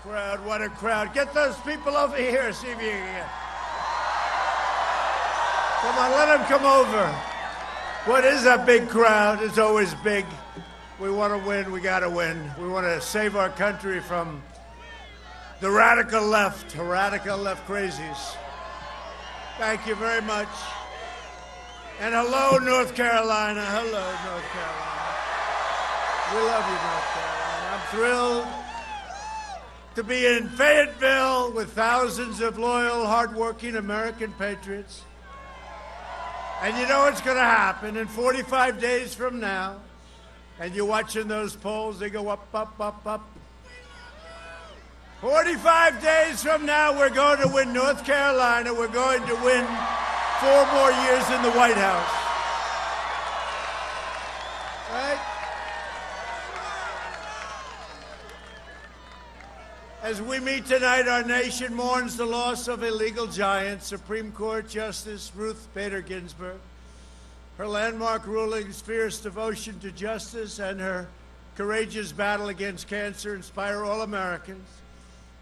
crowd, what a crowd. Get those people over here, see if you can get. Come on, let them come over. What is a big crowd? It's always big. We want to win, we got to win. We want to save our country from the radical left crazies. Thank you very much. And hello, North Carolina. Hello, North Carolina. We love you, North Carolina. I'm thrilled to be in Fayetteville with thousands of loyal, hardworking American patriots. And you know what's going to happen in 45 days from now, and you're watching those polls, they go up, up, up, up. 45 days from now, we're going to win North Carolina. We're going to win 4 more years in the White House. Right? As we meet tonight, our nation mourns the loss of a legal giant, Supreme Court Justice Ruth Bader Ginsburg. Her landmark rulings, fierce devotion to justice, and her courageous battle against cancer inspire all Americans.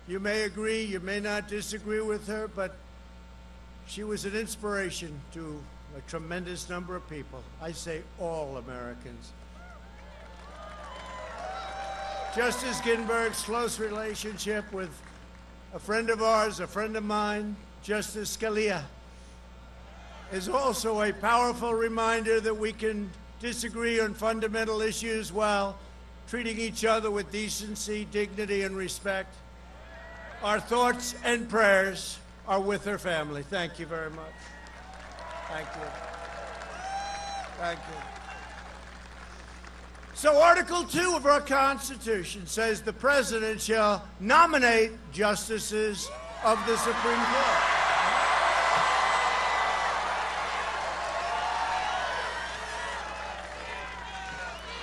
You may agree, you may not disagree with her, but she was an inspiration to a tremendous number of people. I say all Americans. Justice Ginsburg's close relationship with a friend of ours, a friend of mine, Justice Scalia, is also a powerful reminder that we can disagree on fundamental issues while treating each other with decency, dignity, and respect. Our thoughts and prayers are with her family. Thank you very much. Thank you. Thank you. So Article 2 of our Constitution says the President shall nominate justices of the Supreme Court.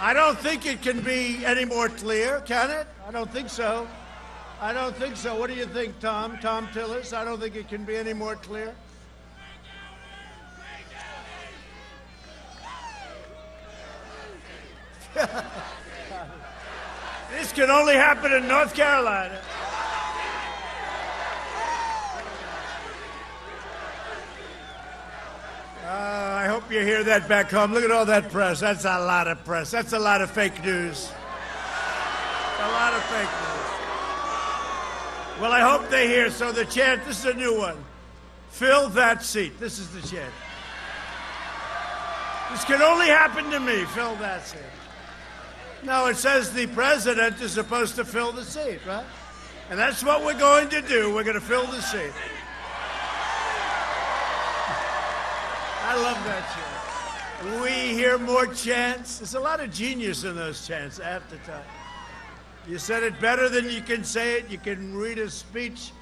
I don't think it can be any more clear, can it? I don't think so. I don't think so. What do you think, Tom? Tom Tillis? I don't think it can be any more clear. This can only happen in North Carolina. I hope you hear that back home. Look at all that press. That's a lot of press. That's a lot of fake news. A lot of fake news. Well, I hope they hear. So the chant, this is a new one. Fill that seat. This is the chant. This can only happen to me. Fill that seat. No, it says the president is supposed to fill the seat, right? And that's what we're going to do. We're going to fill the seat. I love that chant. We hear more chants. There's a lot of genius in those chants, I have to tell you. You said it better than you can say it. You can read a speech.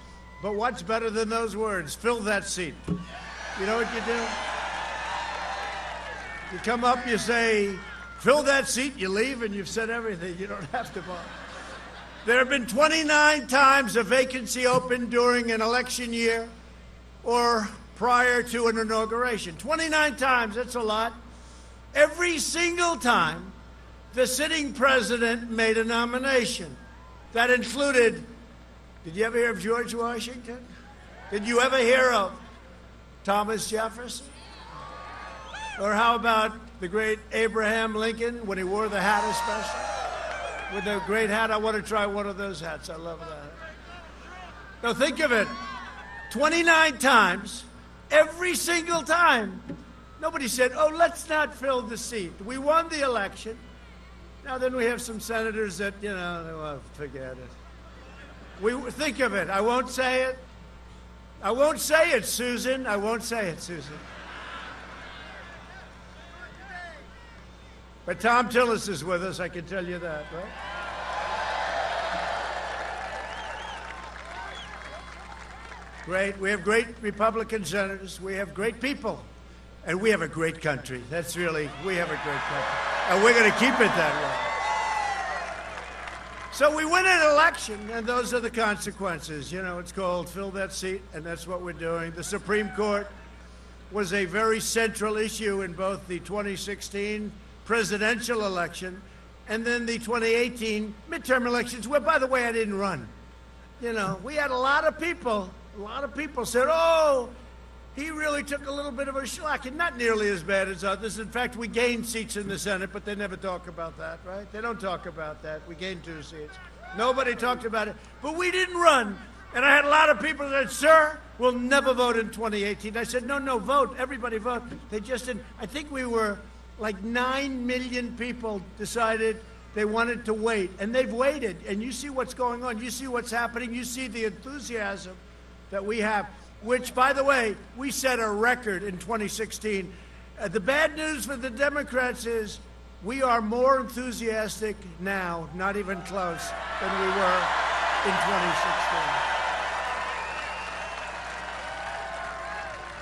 But what's better than those words? Fill that seat. You know what you do? You come up, you say, fill that seat, you leave, and you've said everything. You don't have to vote. There have been 29 times a vacancy opened during an election year or prior to an inauguration. 29 times, that's a lot. Every single time, the sitting president made a nomination. That included, did you ever hear of George Washington? Did you ever hear of Thomas Jefferson? Or how about the great Abraham Lincoln when he wore the hat especially? With the great hat, I want to try one of those hats. I love that. Now think of it. 29 times, every single time, nobody said, oh, let's not fill the seat. We won the election. Now then we have some senators that, you know, well, forget it. We think of it. I won't say it. I won't say it, Susan. I won't say it, Susan. But Tom Tillis is with us, I can tell you that, right? Great. We have great Republican senators. We have great people. And we have a great country. That's really, we have a great country. And we're going to keep it that way. So we win an election, and those are the consequences. You know, it's called fill that seat, and that's what we're doing. The Supreme Court was a very central issue in both the 2016 presidential election and then the 2018 midterm elections, where, by the way, I didn't run. You know, we had a lot of people said, oh, he really took a little bit of a shellac, and not nearly as bad as others. In fact, we gained seats in the Senate, but they never talk about that, right? They don't talk about that. We gained 2 seats. Nobody talked about it. But we didn't run. And I had a lot of people that said, sir, we'll never vote in 2018. I said, no, vote. Everybody vote. They just didn't. I think we were like 9 million people decided they wanted to wait. And they've waited. And you see what's going on. You see what's happening. You see the enthusiasm that we have, which, by the way, we set a record in 2016. The bad news for the Democrats is we are more enthusiastic now, not even close, than we were in 2016.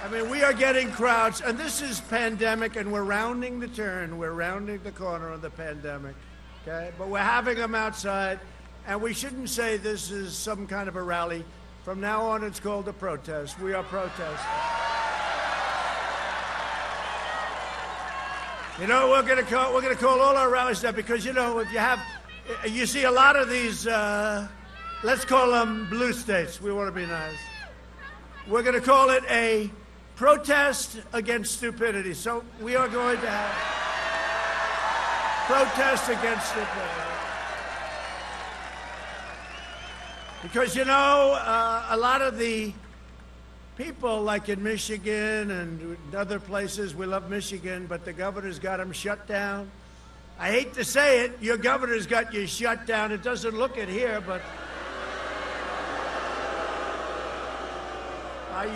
I mean, we are getting crowds, and this is pandemic, and we're rounding the turn. We're rounding the corner of the pandemic, okay? But we're having them outside, and we shouldn't say this is some kind of a rally. From now on, it's called a protest. We are protesting. You know, we're going to call all our rallies that because, you know, if you see a lot of these, let's call them blue states. We want to be nice. We're going to call it a protest against stupidity. So we are going to have protest against stupidity. Because, you know, a lot of the people, like in Michigan and other places, we love Michigan, but the governor's got them shut down. I hate to say it, your governor's got you shut down. It doesn't look it here, but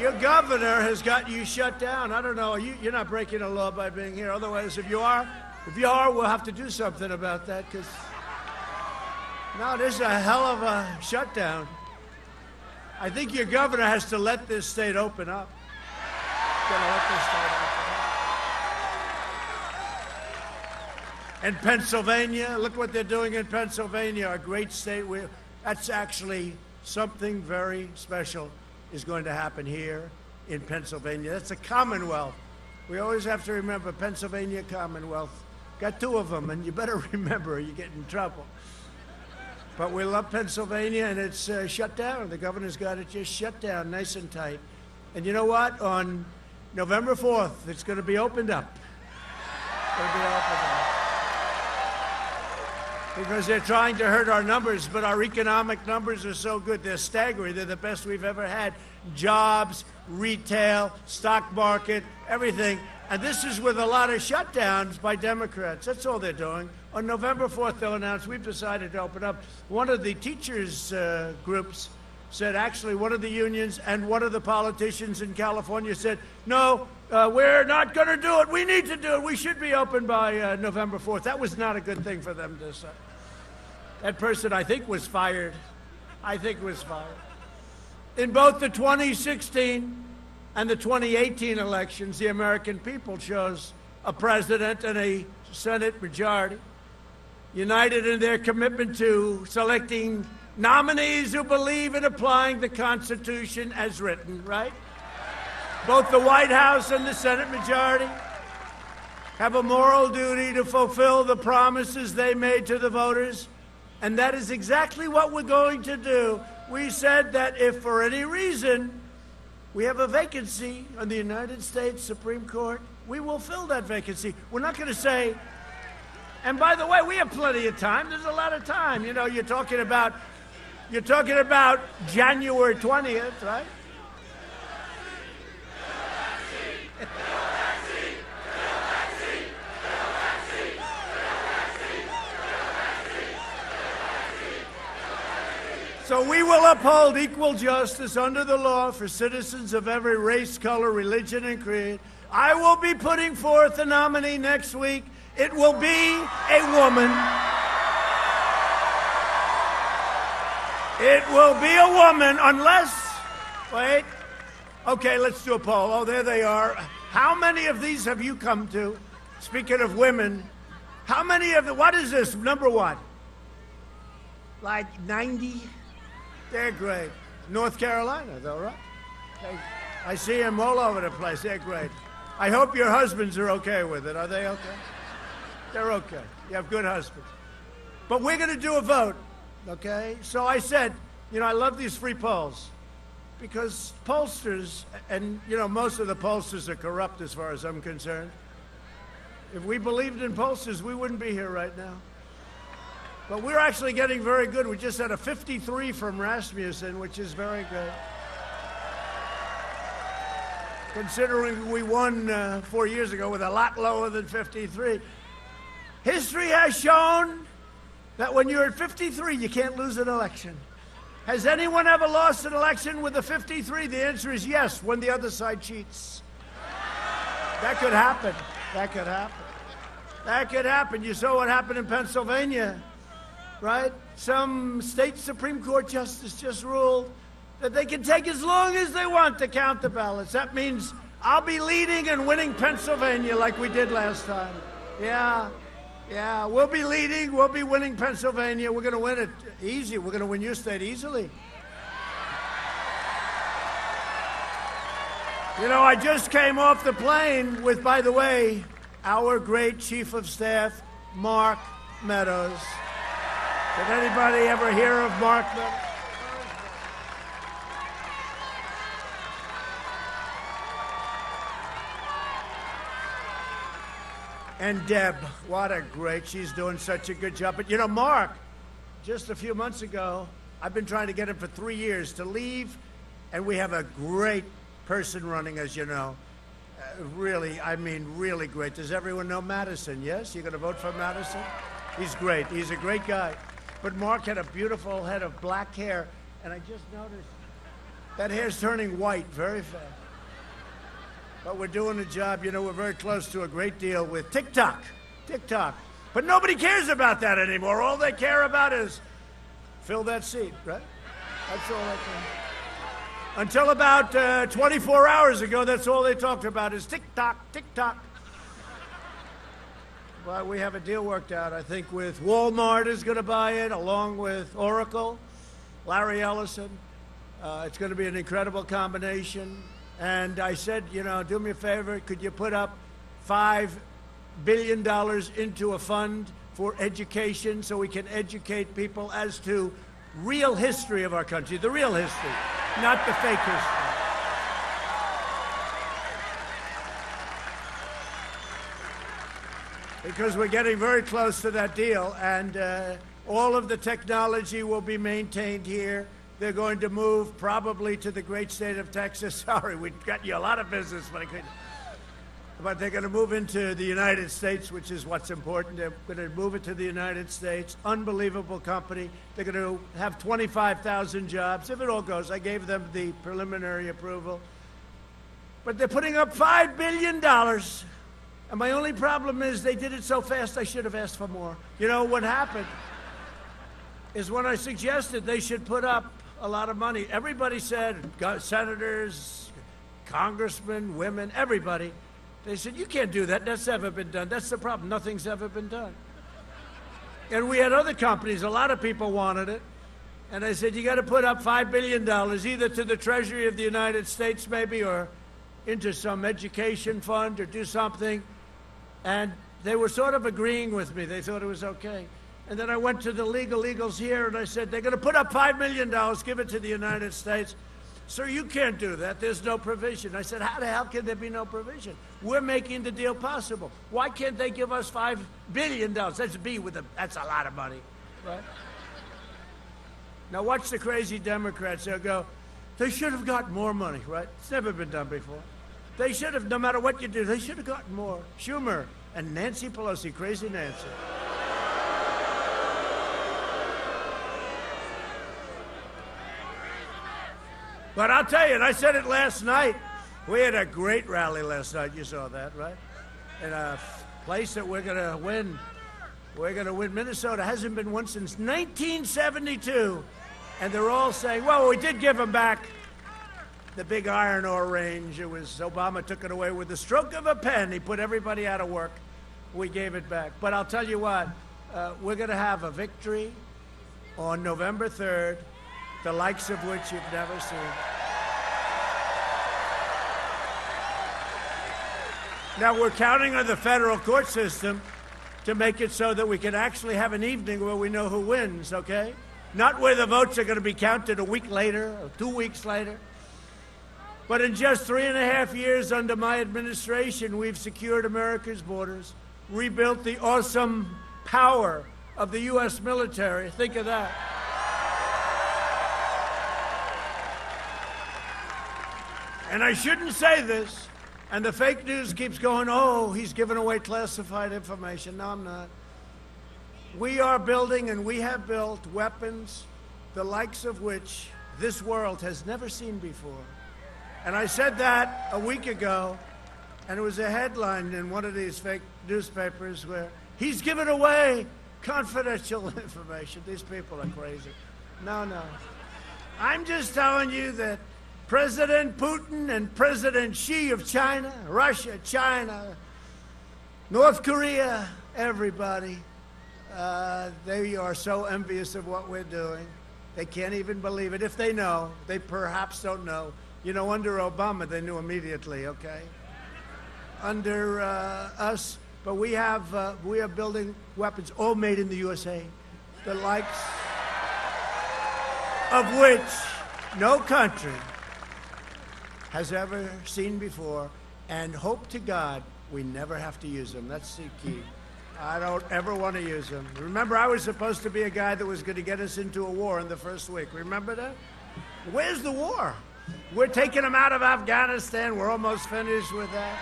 your governor has got you shut down. I don't know. You're not breaking a law by being here. Otherwise, if you are, we'll have to do something about that. Because no, this is a hell of a shutdown. I think your governor has to let this state open up. And Pennsylvania, look what they're doing in Pennsylvania, a great state. That's actually something very special is going to happen here in Pennsylvania. That's a Commonwealth. We always have to remember Pennsylvania Commonwealth. Got 2 of them, and you better remember or you get in trouble. But we love Pennsylvania, and it's shut down. The governor's got it just shut down, nice and tight. And you know what? On November 4th, it's going to be opened up. It's going to be opened up. Because they're trying to hurt our numbers, but our economic numbers are so good. They're staggering. They're the best we've ever had. Jobs, retail, stock market, everything. And this is with a lot of shutdowns by Democrats. That's all they're doing. On November 4th, they'll announce we've decided to open up. One of the teachers' groups said, actually, one of the unions and one of the politicians in California said, no, we're not going to do it. We need to do it. We should be open by November 4th. That was not a good thing for them to say. That person, I think, was fired. In both the 2016 and the 2018 elections, the American people chose a president and a Senate majority, united in their commitment to selecting nominees who believe in applying the Constitution as written, right? Both the White House and the Senate majority have a moral duty to fulfill the promises they made to the voters, and that is exactly what we're going to do. We said that if for any reason we have a vacancy on the United States Supreme Court, we will fill that vacancy. We're not going to say, and by the way, we have plenty of time. There's a lot of time. You know, you're talking about January 20th, right? So we will uphold equal justice under the law for citizens of every race, color, religion, and creed. I will be putting forth a nominee next week. It will be a woman. It will be a woman unless, wait, okay, let's do a poll. Oh, there they are. How many of these have you come to? Speaking of women, how many of the, what is this, number what? Like 90? They're great. North Carolina, though, right? I see them all over the place. They're great. I hope your husbands are okay with it. Are they okay? They're okay. You have good husbands. But we're going to do a vote, okay? So I said, You know, I love these free polls because pollsters, and, you know, most of the pollsters are corrupt as far as I'm concerned. If we believed in pollsters, we wouldn't be here right now. But we're actually getting very good. We just had a 53 from Rasmussen, which is very good. Considering we won 4 years ago with a lot lower than 53. History has shown that when you're at 53, you can't lose an election. Has anyone ever lost an election with a 53? The answer is yes, when the other side cheats. That could happen. That could happen. That could happen. You saw what happened in Pennsylvania, right? Some state Supreme Court justice just ruled that they can take as long as they want to count the ballots. That means I'll be leading and winning Pennsylvania like we did last time. Yeah, we'll be leading, we'll be winning Pennsylvania. We're going to win it easy. We're going to win your state easily. You know, I just came off the plane with, by the way, our great Chief of Staff, Mark Meadows. Did anybody ever hear of Mark Meadows? And Deb, what a great, she's doing such a good job. But you know, Mark, just a few months ago, I've been trying to get him for 3 years to leave, and we have a great person running, as you know. Really, I mean, really great. Does everyone know Madison? Yes? You're going to vote for Madison? He's great. He's a great guy. But Mark had a beautiful head of black hair, and I just noticed that hair's turning white very fast. But we're doing a job. You know, we're very close to a great deal with TikTok. But nobody cares about that anymore. All they care about is fill that seat, right? That's all they care. Until about 24 hours ago, that's all they talked about is TikTok. But we have a deal worked out, I think, with Walmart is going to buy it, along with Oracle, Larry Ellison. It's going to be an incredible combination. And I said, you know, do me a favor, could you put up $5 billion into a fund for education so we can educate people as to real history of our country, the real history, not the fake history. Because we're getting very close to that deal, and all of the technology will be maintained here. They're going to move probably to the great state of Texas. Sorry, we've got you a lot of business, but they're going to move into the United States, which is what's important. They're going to move it to the United States. Unbelievable company. They're going to have 25,000 jobs. If it all goes, I gave them the preliminary approval. But they're putting up $5 billion. And my only problem is they did it so fast, I should have asked for more. You know, what happened is when I suggested they should put up a lot of money, everybody said, senators, congressmen, women, everybody, they said, you can't do that. That's never been done. That's the problem. Nothing's ever been done. And we had other companies. A lot of people wanted it. And I said, you got to put up $5 billion, either to the Treasury of the United States maybe, or into some education fund, or do something. And they were sort of agreeing with me. They thought it was okay. And then I went to the legals here, and I said, they're going to put up $5 million, give it to the United States. Sir, you can't do that. There's no provision. I said, how the hell can there be no provision? We're making the deal possible. Why can't they give us $5 billion? That's B with that's a lot of money, right? Now watch the crazy Democrats. They'll go, they should have gotten more money, right? It's never been done before. They should have, no matter what you do, they should have gotten more. Schumer and Nancy Pelosi, crazy Nancy. But I'll tell you, and I said it last night, we had a great rally last night. You saw that, right? In a place that we're going to win. We're going to win. Minnesota hasn't been won since 1972. And they're all saying, well, we did give them back the big iron ore range. It was Obama took it away with the stroke of a pen. He put everybody out of work. We gave it back. But I'll tell you what, we're going to have a victory on November 3rd, the likes of which you've never seen. Now, we're counting on the federal court system to make it so that we can actually have an evening where we know who wins, okay? not where the votes are going to be counted a week later or 2 weeks later. But in just 3.5 years under my administration, we've secured America's borders, rebuilt the awesome power of the U.S. military. Think of that. And I shouldn't say this, and the fake news keeps going, oh, he's giving away classified information. No, I'm not. We are building, and we have built, weapons the likes of which this world has never seen before. And I said that a week ago, and it was a headline in one of these fake newspapers where he's giving away confidential information. These people are crazy. No, no. I'm just telling you that President Putin and President Xi of China, Russia, China, North Korea, everybody, they are so envious of what we're doing. They can't even believe it. If they know, they perhaps don't know. You know, under Obama, they knew immediately, okay? Under us, but we are building weapons all made in the USA, the likes of which no country has ever seen before, and hope to God we never have to use them. That's the key. I don't ever want to use them. Remember, I was supposed to be a guy that was going to get us into a war in the first week. Remember that? Where's the war? We're taking them out of Afghanistan. We're almost finished with that.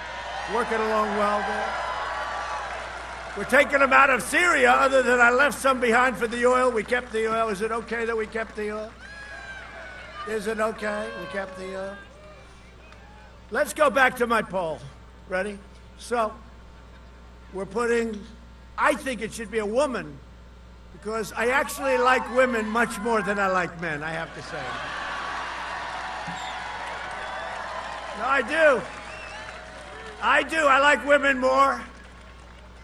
Working along well there. We're taking them out of Syria, other than I left some behind for the oil. We kept the oil. Is it okay that we kept the oil? Is it okay we kept the oil? Let's go back to my poll. Ready? So, we're putting, I think it should be a woman, because I actually like women much more than I like men, I have to say. No, I do. I do. I like women more.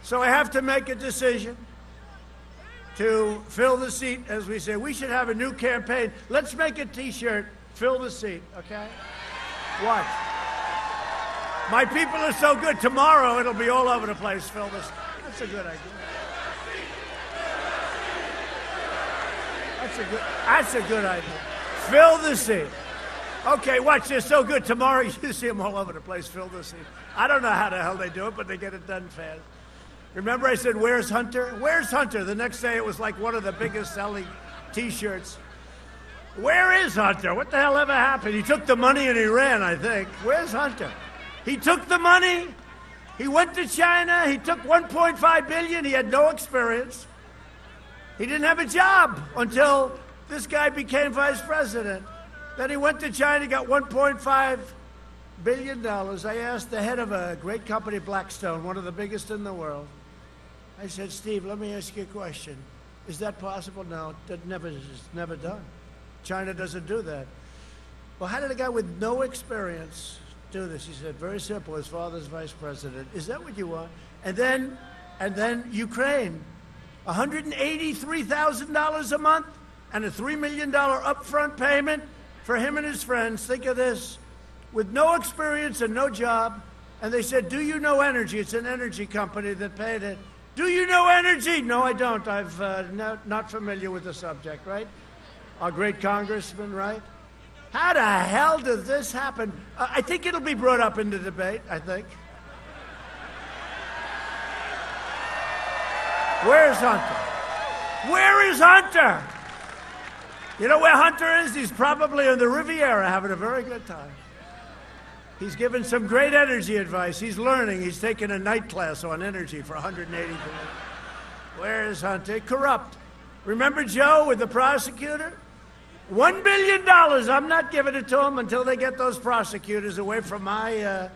So I have to make a decision to fill the seat, as we say. We should have a new campaign. Let's make a T-shirt, fill the seat, okay? Watch. My people are so good. Tomorrow it'll be all over the place, fill this. That's a good idea. That's a good idea. Fill the seat. Okay, watch this. So good. Tomorrow you see them all over the place. Fill the seat. I don't know how the hell they do it, but they get it done fast. Remember I said, where's Hunter? Where's Hunter? The next day it was like one of the biggest selling T-shirts. Where is Hunter? What the hell ever happened? He took the money and he ran, I think. Where's Hunter? He took the money. He went to China. He took $1.5 billion. He had no experience. He didn't have a job until this guy became vice president. Then he went to China, got $1.5 billion. I asked the head of a great company, Blackstone, one of the biggest in the world. I said, Steve, let me ask you a question. Is that possible? No, it's never done. China doesn't do that. Well, how did a guy with no experience do this? He said, very simple. His father's vice president. Is that what you want? And then Ukraine, $183,000 a month and a $3 million upfront payment for him and his friends. Think of this. With no experience and no job. And they said, do you know Energy? It's an energy company that paid it. Do you know Energy? No, I don't. I've not familiar with the subject, right? Our great congressman, right? How the hell did this happen? I think it'll be brought up in the debate, I think. Where's Hunter? Where is Hunter? You know where Hunter is? He's probably on the Riviera having a very good time. He's given some great energy advice. He's learning. He's taking a night class on energy for 180 days. Where is Hunter? Corrupt. Remember Joe with the prosecutor? $1 billion. I'm not giving it to him until they get those prosecutors away from my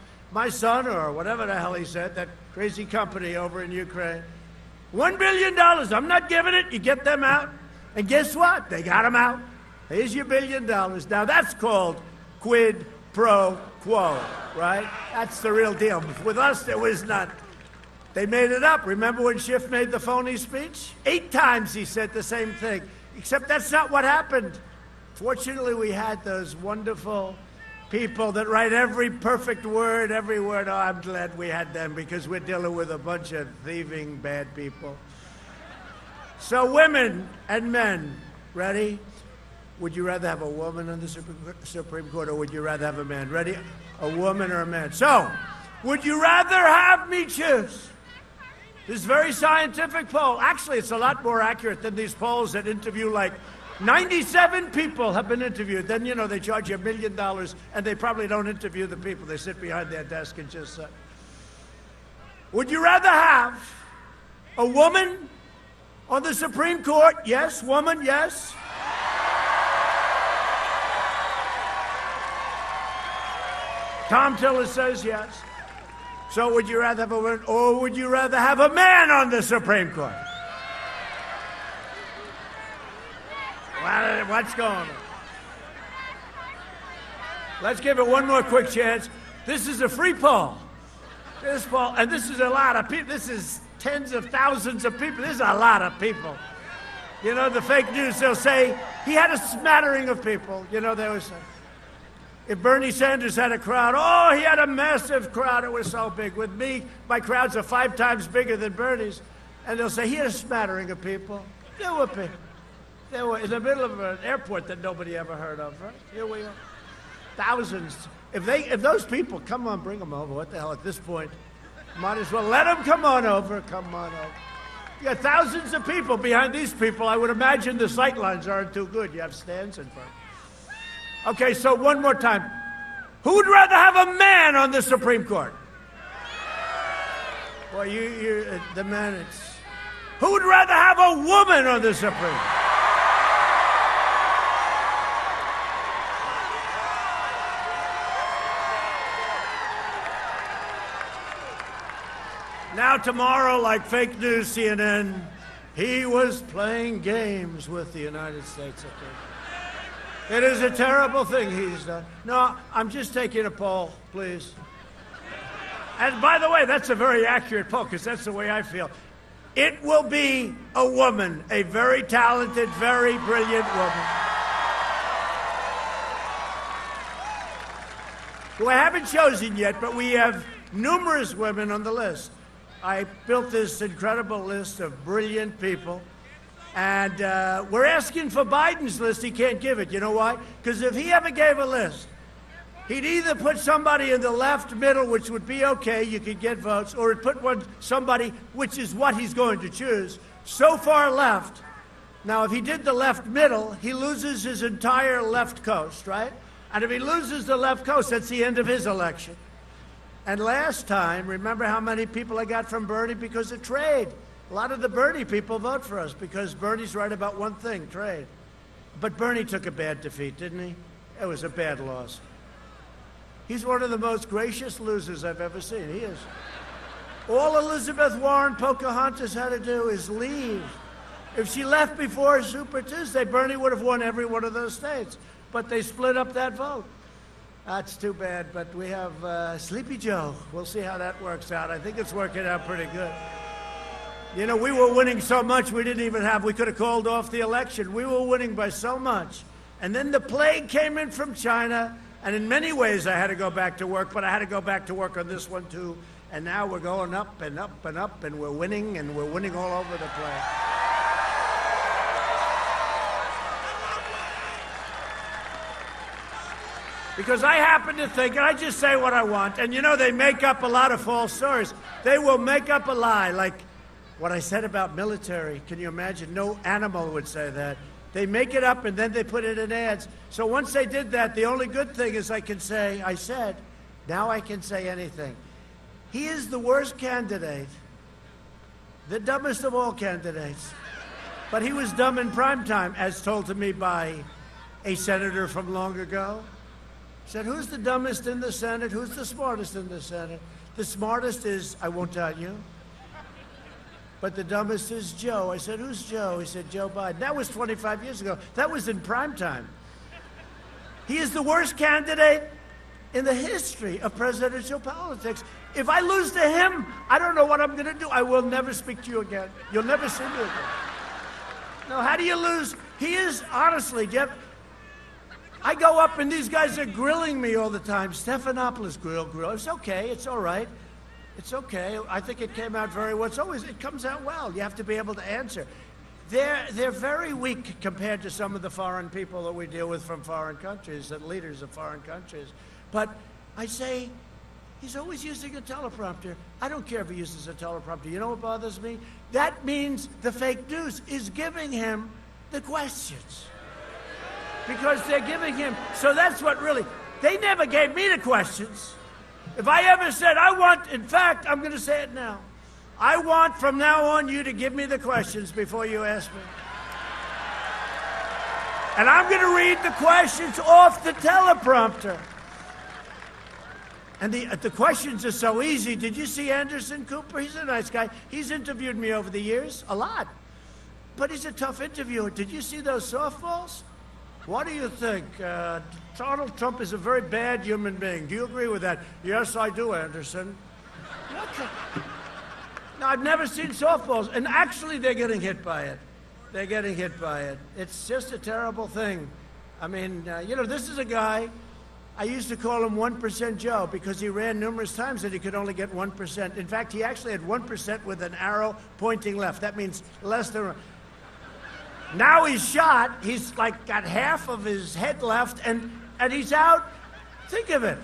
son, or whatever the hell he said, that crazy company over in Ukraine. $1 billion. I'm not giving it. You get them out. And guess what? They got them out. Here's your $1 billion. Now that's called quid pro quo, right? That's the real deal. With us, there was none. They made it up. Remember when Schiff made the phony speech? 8 times he said the same thing. Except that's not what happened. Fortunately, we had those wonderful people that write every perfect word, every word. Oh, I'm glad we had them, because we're dealing with a bunch of thieving, bad people. So women and men, Ready? Would you rather have a woman on the Supreme Court, or would you rather have a man? Ready? A woman or a man? So, would you rather have me choose? This very scientific poll. Actually, it's a lot more accurate than these polls that interview like 97 people have been interviewed. Then, you know, they charge you $1 million, and they probably don't interview the people. They sit behind their desk and just say, would you rather have a woman on the Supreme Court? Yes. Woman, yes. Tom Tillis says yes. So would you rather have a woman, or would you rather have a man on the Supreme Court? What's going on? Let's give it one more quick chance. This is a free poll. This poll, and this is a lot of people. This is tens of thousands of people. This is a lot of people. You know, the fake news, they'll say he had a smattering of people. You know, they always say, if Bernie Sanders had a crowd, oh, he had a massive crowd. It was so big. With me, my crowds are 5 times bigger than Bernie's. And they'll say he had a smattering of people. There were people. They were in the middle of an airport that nobody ever heard of, right? Here we are. Thousands. If those people, come on, bring them over. What the hell, at this point, might as well let them come on over. Come on over. You got thousands of people behind these people. I would imagine the sight lines aren't too good. You have stands in front. Okay, so one more time. Who would rather have a man on the Supreme Court? Well, the man, it's... Who would rather have a woman on the Supreme Court? Now tomorrow, like fake news CNN, he was playing games with the United States. It is a terrible thing he's done. No, I'm just taking a poll, please. And by the way, that's a very accurate poll, because that's the way I feel. It will be a woman, a very talented, very brilliant woman, who I haven't chosen yet, but we have numerous women on the list. I built this incredible list of brilliant people. And we're asking for Biden's list. He can't give it. You know why? Because if he ever gave a list, he'd either put somebody in the left middle, which would be okay, you could get votes, or he'd put somebody, which is what he's going to choose, so far left. Now, if he did the left middle, he loses his entire left coast, right? And if he loses the left coast, that's the end of his election. And last time, remember how many people I got from Bernie because of trade? A lot of the Bernie people vote for us because Bernie's right about one thing, trade. But Bernie took a bad defeat, didn't he? It was a bad loss. He's one of the most gracious losers I've ever seen. He is. All Elizabeth Warren Pocahontas had to do is leave. If she left before Super Tuesday, Bernie would have won every one of those states. But they split up that vote. That's too bad, but we have Sleepy Joe. We'll see how that works out. I think it's working out pretty good. You know, we were winning so much we could have called off the election. We were winning by so much. And then the plague came in from China, and in many ways I had to go back to work, but I had to go back to work on this one too. And now we're going up and up and up, and we're winning all over the place. Because I happen to think, and I just say what I want, and you know, they make up a lot of false stories. They will make up a lie, like what I said about military. Can you imagine? No animal would say that. They make it up and then they put it in ads. So once they did that, the only good thing is I can say, I said, now I can say anything. He is the worst candidate, the dumbest of all candidates. But he was dumb in prime time, as told to me by a senator from long ago. He said, who's the dumbest in the Senate? Who's the smartest in the Senate? The smartest is, I won't tell you, but the dumbest is Joe. I said, who's Joe? He said, Joe Biden. That was 25 years ago. That was in prime time. He is the worst candidate in the history of presidential politics. If I lose to him, I don't know what I'm going to do. I will never speak to you again. You'll never see me again. No, how do you lose? He is, honestly, Jeff, I go up and these guys are grilling me all the time. Stephanopoulos grill. It's okay. It's all right. It's okay. I think it came out very well. It comes out well. You have to be able to answer. they're very weak compared to some of the foreign people that we deal with from foreign countries, and leaders of foreign countries. But I say, he's always using a teleprompter. I don't care if he uses a teleprompter. You know what bothers me? That means the fake news is giving him the questions. Because they're giving him, so that's what really, they never gave me the questions. If I ever said, in fact, I'm going to say it now. I want from now on you to give me the questions before you ask me. And I'm going to read the questions off the teleprompter. And the questions are so easy. Did you see Anderson Cooper? He's a nice guy. He's interviewed me over the years, a lot. But he's a tough interviewer. Did you see those softballs? What do you think? Donald Trump is a very bad human being. Do you agree with that? Yes, I do, Anderson. What the? No, I've never seen softballs. And actually, they're getting hit by it. They're getting hit by it. It's just a terrible thing. I mean, this is a guy, I used to call him 1% Joe because he ran numerous times and he could only get 1%. In fact, he actually had 1% with an arrow pointing left. That means less than... Now he's shot. He's like got half of his head left and he's out. Think of it.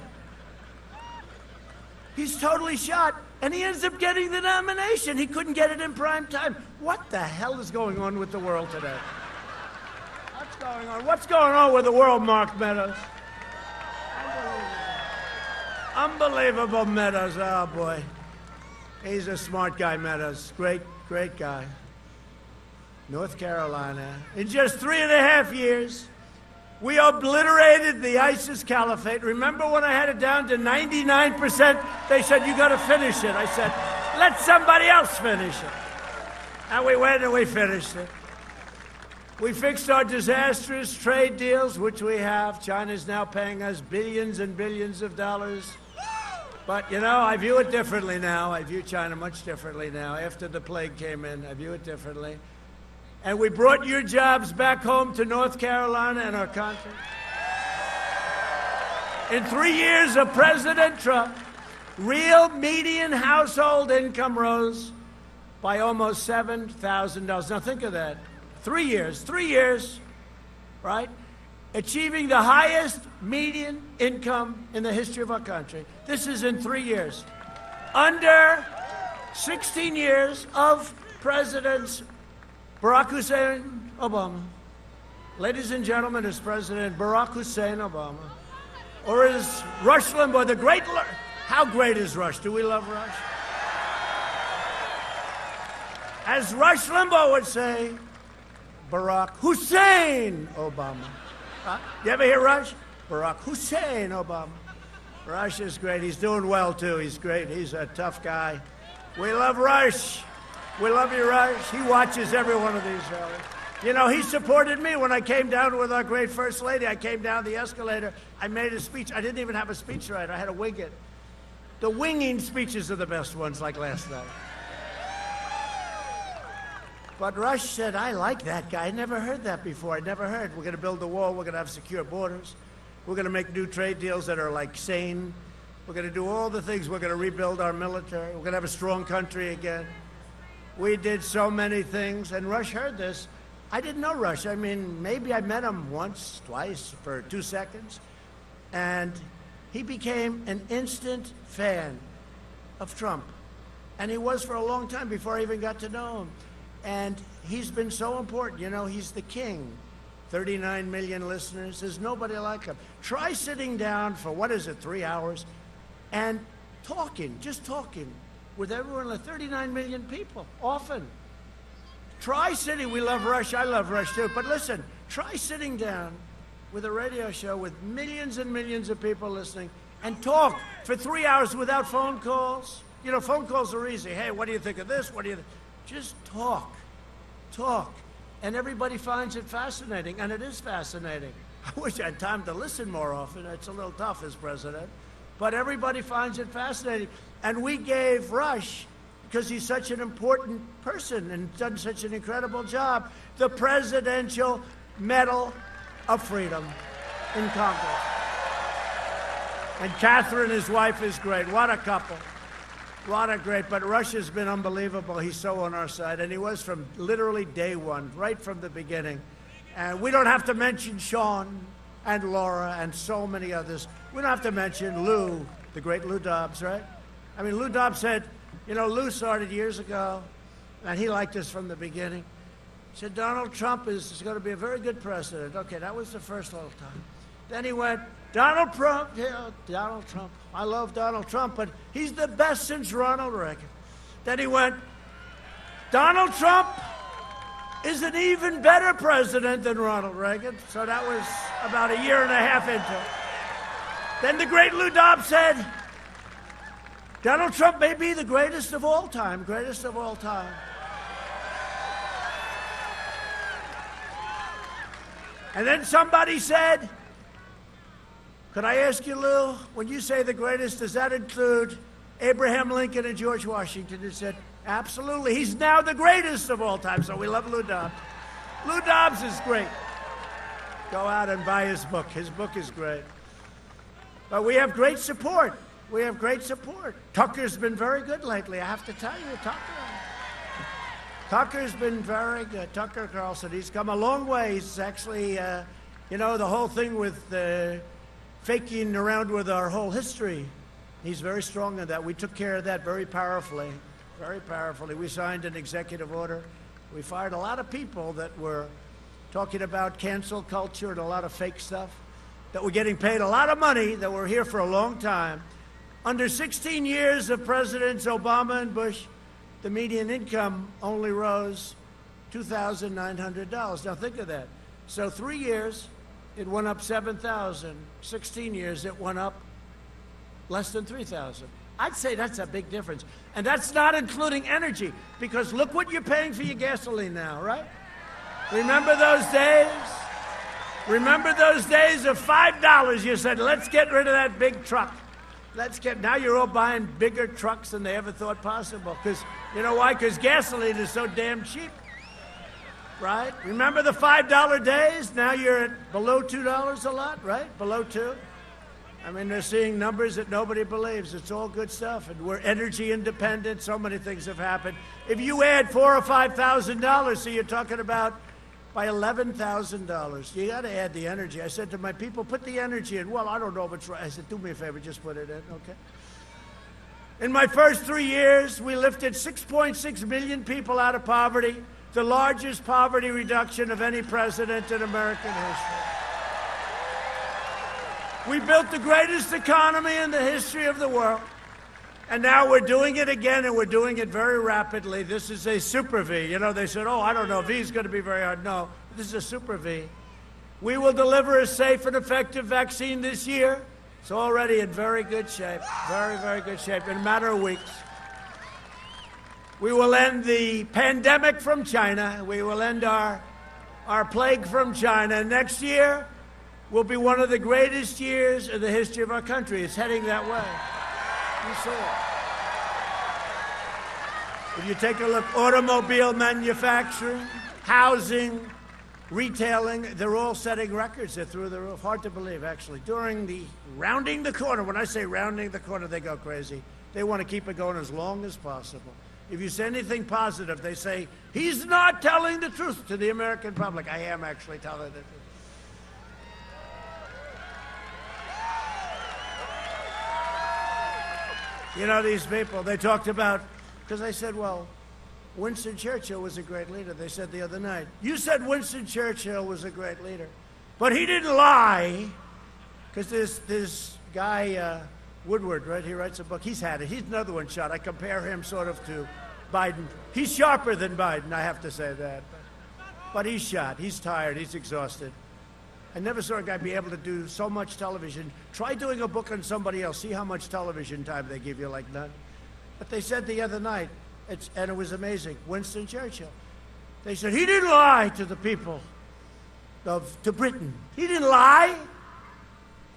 He's totally shot. And he ends up getting the nomination. He couldn't get it in prime time. What the hell is going on with the world today? What's going on? What's going on with the world, Mark Meadows? Unbelievable Meadows. Oh, boy. He's a smart guy, Meadows. Great, great guy. North Carolina. In just 3.5 years, we obliterated the ISIS caliphate. Remember when I had it down to 99%? They said, you got to finish it. I said, let somebody else finish it. And we went and we finished it. We fixed our disastrous trade deals, which we have. China's now paying us billions and billions of dollars. But, I view it differently now. I view China much differently now. After the plague came in, I view it differently. And we brought your jobs back home to North Carolina and our country. In 3 years of President Trump, real median household income rose by almost $7,000. Now think of that. 3 years, right? Achieving the highest median income in the history of our country. This is in 3 years. Under 16 years of Presidents Barack Hussein Obama. Ladies and gentlemen, is President Barack Hussein Obama. Or is Rush Limbaugh the great... How great is Rush? Do we love Rush? As Rush Limbaugh would say, Barack Hussein Obama. You ever hear Rush? Barack Hussein Obama. Rush is great. He's doing well, too. He's great. He's a tough guy. We love Rush. We love you, Rush. He watches every one of these rallies. He supported me when I came down with our great First Lady. I came down the escalator. I made a speech. I didn't even have a speechwriter. I had to wing it. The winging speeches are the best ones, like last night. But Rush said, I like that guy. I never heard that before. I never heard. We're going to build the wall. We're going to have secure borders. We're going to make new trade deals that are, like, sane. We're going to do all the things. We're going to rebuild our military. We're going to have a strong country again. We did so many things, and Rush heard this. I didn't know Rush. I mean, maybe I met him once, twice, for 2 seconds. And he became an instant fan of Trump. And he was for a long time before I even got to know him. And he's been so important. He's the king. 39 million listeners. There's nobody like him. Try sitting down for, 3 hours, and just talking with everyone, like 39 million people, often. Try sitting, we love Rush, I love Rush too, but listen, try sitting down with a radio show with millions and millions of people listening and talk for 3 hours without phone calls. Phone calls are easy. Hey, what do you think of this? What do you think? Just talk. And everybody finds it fascinating, and it is fascinating. I wish I had time to listen more often. It's a little tough as president. But everybody finds it fascinating. And we gave Rush, because he's such an important person and done such an incredible job, the Presidential Medal of Freedom in Congress. And Catherine, his wife, is great. What a couple. What a great, but Russia's been unbelievable. He's so on our side, and he was from literally day one, right from the beginning. And we don't have to mention Sean and Laura and so many others. We don't have to mention Lou, the great Lou Dobbs, right? I mean, Lou Dobbs said, you know, Lou started years ago, and he liked us from the beginning. He said, Donald Trump is going to be a very good president. Okay, that was the first little time. Then he went, Donald Trump, yeah, Donald Trump. I love Donald Trump, but he's the best since Ronald Reagan. Then he went, Donald Trump is an even better president than Ronald Reagan. So that was about a year and a half into it. Then the great Lou Dobbs said, Donald Trump may be the greatest of all time, greatest of all time. And then somebody said, could I ask you, Lou, when you say the greatest, does that include Abraham Lincoln and George Washington? He said, absolutely. He's now the greatest of all time, so we love Lou Dobbs. Lou Dobbs is great. Go out and buy his book. His book is great. But we have great support. We have great support. Tucker's been very good lately, I have to tell you, Tucker's been very good. Tucker Carlson, he's come a long way. He's actually, you know, the whole thing with faking around with our whole history. He's very strong in that. We took care of that very powerfully, very powerfully. We signed an executive order. We fired a lot of people that were talking about cancel culture and a lot of fake stuff, that were getting paid a lot of money, that were here for a long time. Under 16 years of Presidents Obama and Bush, the median income only rose $2,900. Now think of that. So 3 years, it went up 7,000. 16 years, it went up less than 3,000. I'd say that's a big difference. And that's not including energy, because look what you're paying for your gasoline now, right? Remember those days? Remember those days of $5? You said, let's get rid of that big truck. Now you're all buying bigger trucks than they ever thought possible. Because, you know why? Because gasoline is so damn cheap. Right? Remember the $5 days? Now you're at below $2 a lot, right? Below 2. I mean, they're seeing numbers that nobody believes. It's all good stuff. And we're energy independent. So many things have happened. If you add $4,000 or $5,000, so you're talking about by $11,000. You got to add the energy. I said to my people, put the energy in. Well, I don't know if it's right. I said, do me a favor, just put it in, okay? In my first 3 years, we lifted 6.6 million people out of poverty, the largest poverty reduction of any president in American history. We built the greatest economy in the history of the world. And now we're doing it again, and we're doing it very rapidly. This is a super V. You know, they said, oh, I don't know, V is going to be very hard. No, this is a super V. We will deliver a safe and effective vaccine this year. It's already in very good shape, very, very good shape, in a matter of weeks. We will end the pandemic from China. We will end our plague from China. Next year will be one of the greatest years in the history of our country. It's heading that way. You see it. If you take a look, automobile manufacturing, housing, retailing, they're all setting records. They're through the roof. Hard to believe, actually. During the rounding the corner, when I say rounding the corner, they go crazy. They want to keep it going as long as possible. If you say anything positive, they say, he's not telling the truth to the American public. I am actually telling the truth. You know, these people, they talked about, because I said, well, Winston Churchill was a great leader. They said the other night, you said Winston Churchill was a great leader, but he didn't lie, because this guy, Woodward, right, he writes a book. He's had it. He's another one shot. I compare him sort of to Biden. He's sharper than Biden, I have to say that. But he's shot. He's tired. He's exhausted. I never saw a guy be able to do so much television. Try doing a book on somebody else. See how much television time they give you, like none. But they said the other night, and it was amazing, Winston Churchill. They said, he didn't lie to the people to Britain. He didn't lie.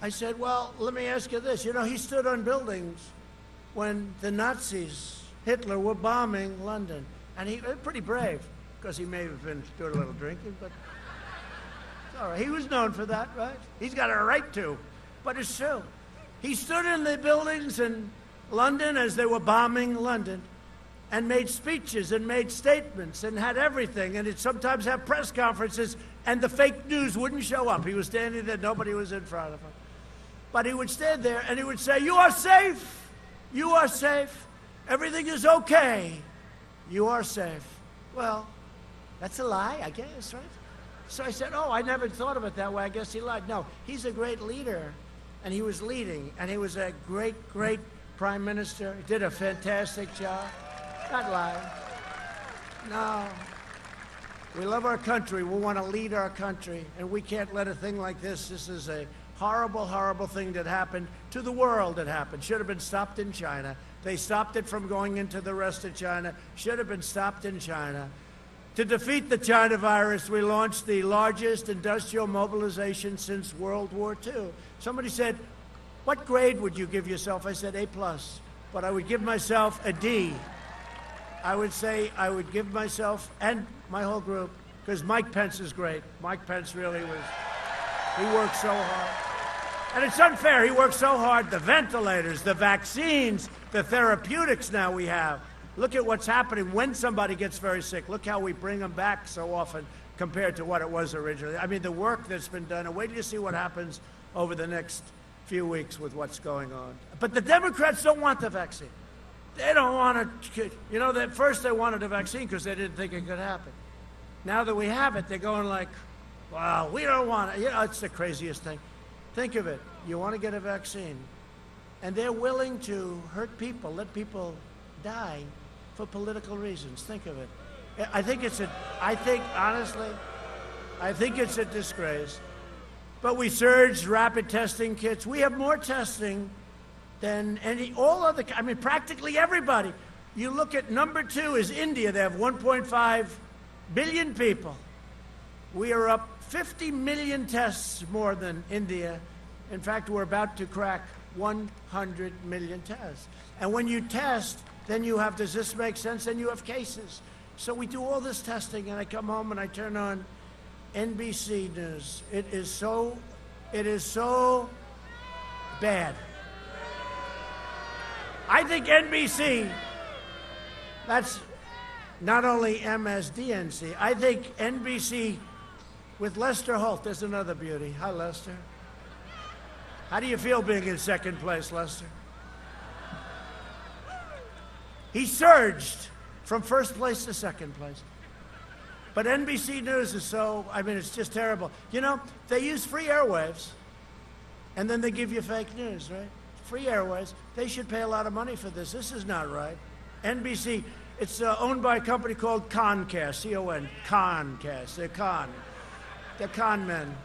I said, well, let me ask you this. You know, he stood on buildings when the Nazis, Hitler, were bombing London. And he was pretty brave, because he may have been doing a little drinking, but all right. He was known for that, right? He's got a right to, but it's true. He stood in the buildings and London as they were bombing London, and made speeches and made statements and had everything, and he'd sometimes have press conferences, and the fake news wouldn't show up. He was standing there, nobody was in front of him. But he would stand there and he would say, "You are safe. You are safe. Everything is okay. You are safe." Well, that's a lie, I guess, right? So I said, "Oh, I never thought of it that way. I guess he lied." No, he's a great leader, and he was leading, and he was a great, great prime minister. He did a fantastic job. Not lying. No. We love our country. We want to lead our country, and we can't let a thing like this. This is a horrible, horrible thing that happened to the world. It happened. Should have been stopped in China. They stopped it from going into the rest of China. Should have been stopped in China. To defeat the China virus, we launched the largest industrial mobilization since World War II. Somebody said, "What grade would you give yourself?" I said, A+, but I would give myself a D. I would say I would give myself, and my whole group, because Mike Pence is great. Mike Pence really was, he worked so hard. And it's unfair, he worked so hard. The ventilators, the vaccines, the therapeutics now we have. Look at what's happening when somebody gets very sick. Look how we bring them back so often compared to what it was originally. I mean, the work that's been done, and wait till you see what happens over the next few weeks with what's going on. But the Democrats don't want the vaccine. They don't want to, you know, at first they wanted a vaccine because they didn't think it could happen. Now that we have it, they're going like, "Well, we don't want it." You know, it's the craziest thing. Think of it. You want to get a vaccine, and they're willing to hurt people, let people die for political reasons. Think of it. Honestly, I think it's a disgrace. But we surged rapid testing kits. We have more testing than practically everybody. You look at number 2 is India. They have 1.5 billion people. We are up 50 million tests more than India. In fact, we're about to crack 100 million tests. And when you test, then you have, does this make sense? Then you have cases. So we do all this testing, and I come home and I turn on NBC News. It is so bad. I think NBC, that's not only MSDNC, I think NBC with Lester Holt, there's another beauty. Hi, Lester. How do you feel being in second place, Lester? He surged from first place to second place. But NBC News is it's just terrible. You know, they use free airwaves, and then they give you fake news, right? Free airwaves. They should pay a lot of money for this. This is not right. NBC, it's owned by a company called Comcast, C-O-N, Comcast. They're con men.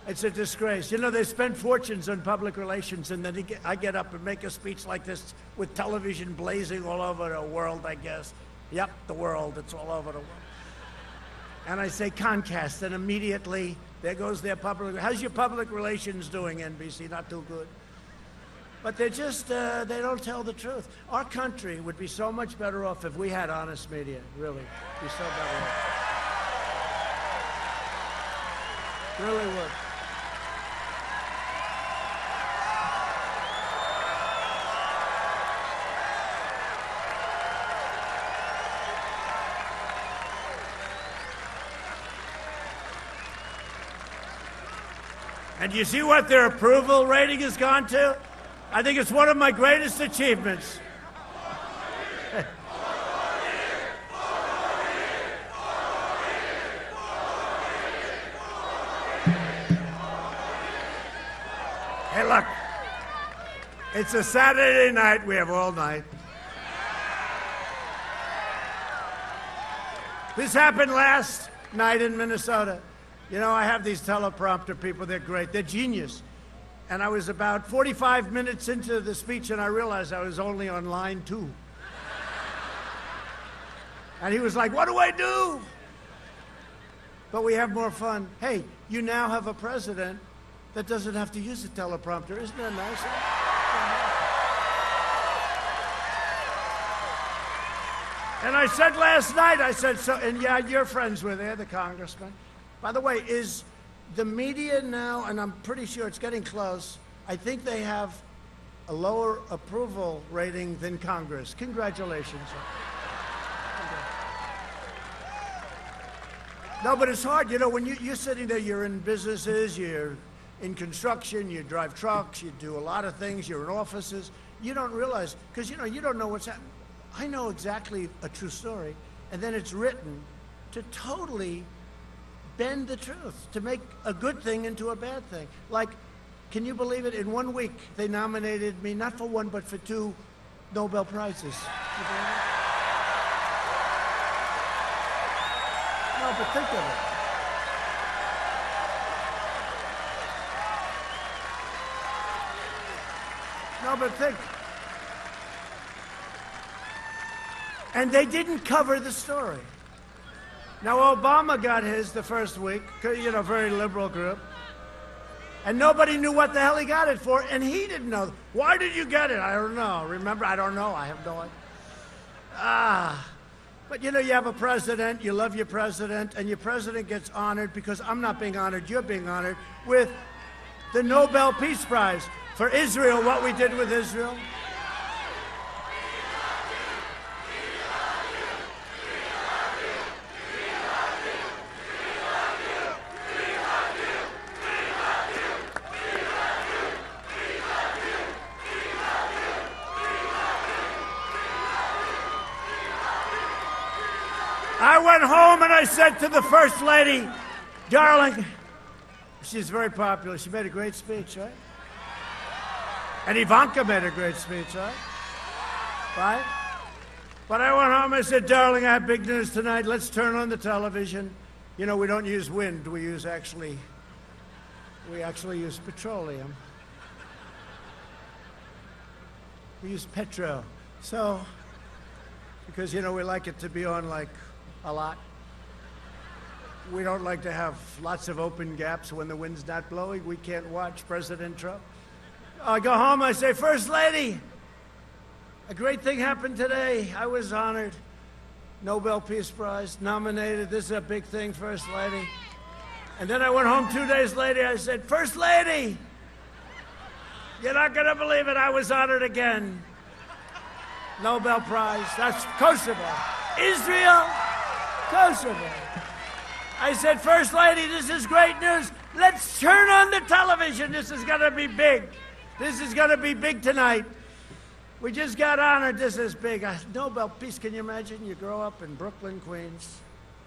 It's a disgrace. You know, they spend fortunes on public relations, and then I get up and make a speech like this with television blazing all over the world, I guess. Yep, the world. It's all over the world. And I say Comcast, and immediately there goes their public. How's your public relations doing, NBC? Not too good. But they're just, they don't tell the truth. Our country would be so much better off if we had honest media, really. Be so better off. Really would. And you see what their approval rating has gone to? I think it's one of my greatest achievements. Hey, look. It's a Saturday night. We have all night. This happened last night in Minnesota. You know, I have these teleprompter people. They're great. They're genius. And I was about 45 minutes into the speech, and I realized I was only on line 2. And he was like, "What do I do?" But we have more fun. Hey, you now have a president that doesn't have to use a teleprompter. Isn't that nice? And I said last night, and yeah, your friends were there, the congressman. By the way, is the media now, and I'm pretty sure it's getting close, I think they have a lower approval rating than Congress. Congratulations. No, but it's hard. You know, when you're sitting there, you're in businesses, you're in construction, you drive trucks, you do a lot of things, you're in offices. You don't realize, because, you know, you don't know what's happening. I know exactly a true story, and then it's written to totally bend the truth, to make a good thing into a bad thing. Like, can you believe it? In 1 week, they nominated me not for one, but for 2 Nobel Prizes. No, but think of it. No, but think. And they didn't cover the story. Now, Obama got his the first week, you know, very liberal group. And nobody knew what the hell he got it for, and he didn't know. Why did you get it? I don't know. Remember? I don't know. I have no idea. But, you know, you have a president, you love your president, and your president gets honored, because I'm not being honored, you're being honored, with the Nobel Peace Prize for Israel, what we did with Israel. I went home and I said to the First Lady, darling, she's very popular. She made a great speech, right? And Ivanka made a great speech, right? Right? But I went home and I said, darling, I have big news tonight. Let's turn on the television. You know, we don't use wind. We actually use petroleum. We use petro. So, because, you know, we like it to be on like a lot. We don't like to have lots of open gaps when the wind's not blowing. We can't watch President Trump. I go home, I say, First Lady, a great thing happened today. I was honored. Nobel Peace Prize, nominated. This is a big thing, First Lady. And then I went home 2 days later, I said, First Lady, you're not going to believe it, I was honored again. Nobel Prize, that's Kosovo. Israel, Kosovo. I said, First Lady, this is great news. Let's turn on the television. This is going to be big. This is going to be big tonight. We just got honored. This is big. Nobel Peace, can you imagine? You grow up in Brooklyn, Queens,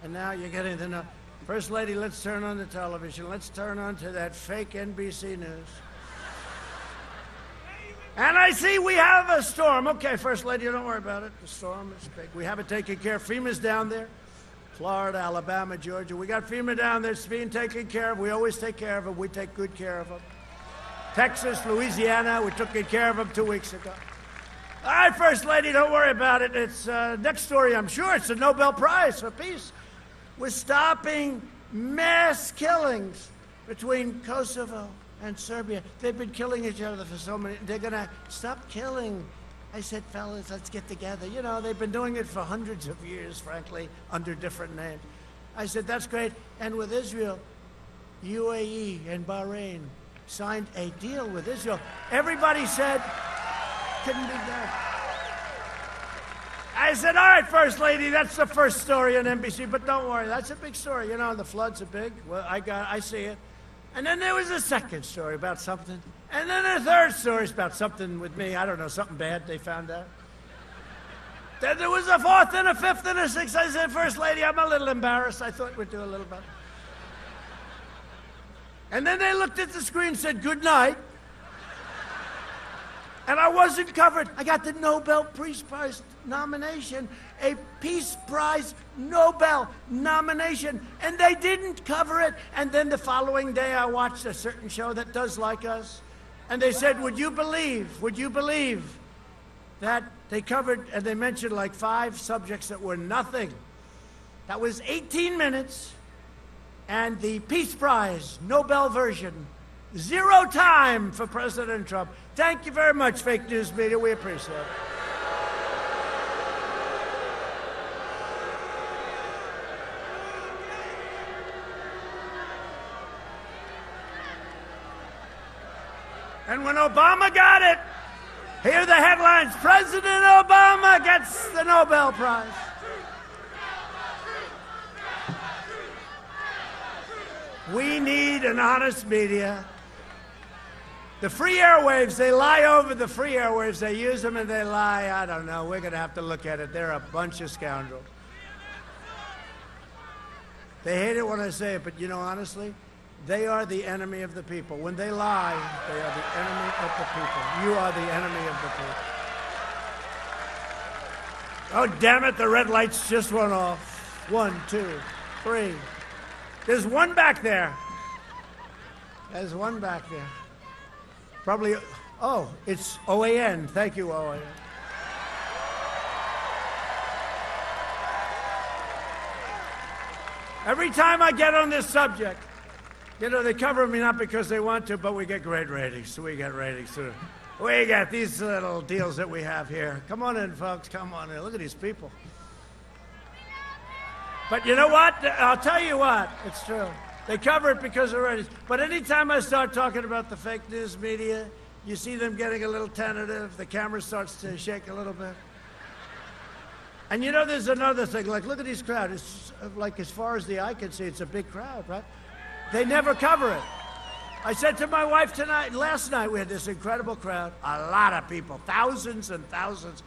and now you're getting to know. First Lady, let's turn on the television. Let's turn on to that fake NBC News. And I see we have a storm. Okay, First Lady, don't worry about it. The storm is big. We have it taken care of. FEMA's down there. Florida, Alabama, Georgia. We got FEMA down there. It's being taken care of. We always take care of them. We take good care of them. Texas, Louisiana, we took good care of them 2 weeks ago. All right, First Lady, don't worry about it. It's next story, I'm sure. It's the Nobel Prize for Peace. We're stopping mass killings between Kosovo and Serbia. They've been killing each other for so many. They're going to stop killing. I said, fellas, let's get together. You know, they've been doing it for hundreds of years, frankly, under different names. I said, that's great. And with Israel, UAE and Bahrain signed a deal with Israel. Everybody said, couldn't be done. I said, all right, First Lady, that's the first story on NBC, but don't worry, that's a big story. You know, the floods are big. Well, I see it. And then there was a second story about something. And then a third story about something with me. I don't know, something bad they found out. Then there was a fourth and a fifth and a sixth. I said, First Lady, I'm a little embarrassed. I thought we'd do a little better. And then they looked at the screen and said, good night. And I wasn't covered. I got the Nobel Peace Prize nomination, a Peace Prize Nobel nomination, and they didn't cover it. And then the following day, I watched a certain show that does like us, and they said, would you believe that they covered, and they mentioned like 5 subjects that were nothing. That was 18 minutes, and the Peace Prize Nobel version, 0 time for President Trump. Thank you very much, fake news media. We appreciate it. And when Obama got it, Here are the headlines. President Obama gets the Nobel Prize. We need an honest media. The free airwaves, they lie over the free airwaves. They use them and they lie. I don't know. We're going to have to look at it. They're a bunch of scoundrels. They hate it when I say it, but you know, honestly, they are the enemy of the people. When they lie, they are the enemy of the people. You are the enemy of the people. Oh, damn it, the red lights just went off. 1, 2, 3. There's one back there. There's one back there. Probably, oh, it's OAN. Thank you, OAN. Every time I get on this subject, you know, they cover me not because they want to, but we get great ratings. We get ratings too. We got these little deals that we have here. Come on in, folks. Come on in. Look at these people. But you know what? I'll tell you what. It's true. They cover it because of ratings. But anytime I start talking about the fake news media, you see them getting a little tentative. The camera starts to shake a little bit. And you know, there's another thing. Like, look at these crowds. It's like, as far as the eye can see, it's a big crowd, right? They never cover it. I said to my wife last night, we had this incredible crowd. A lot of people, thousands and thousands.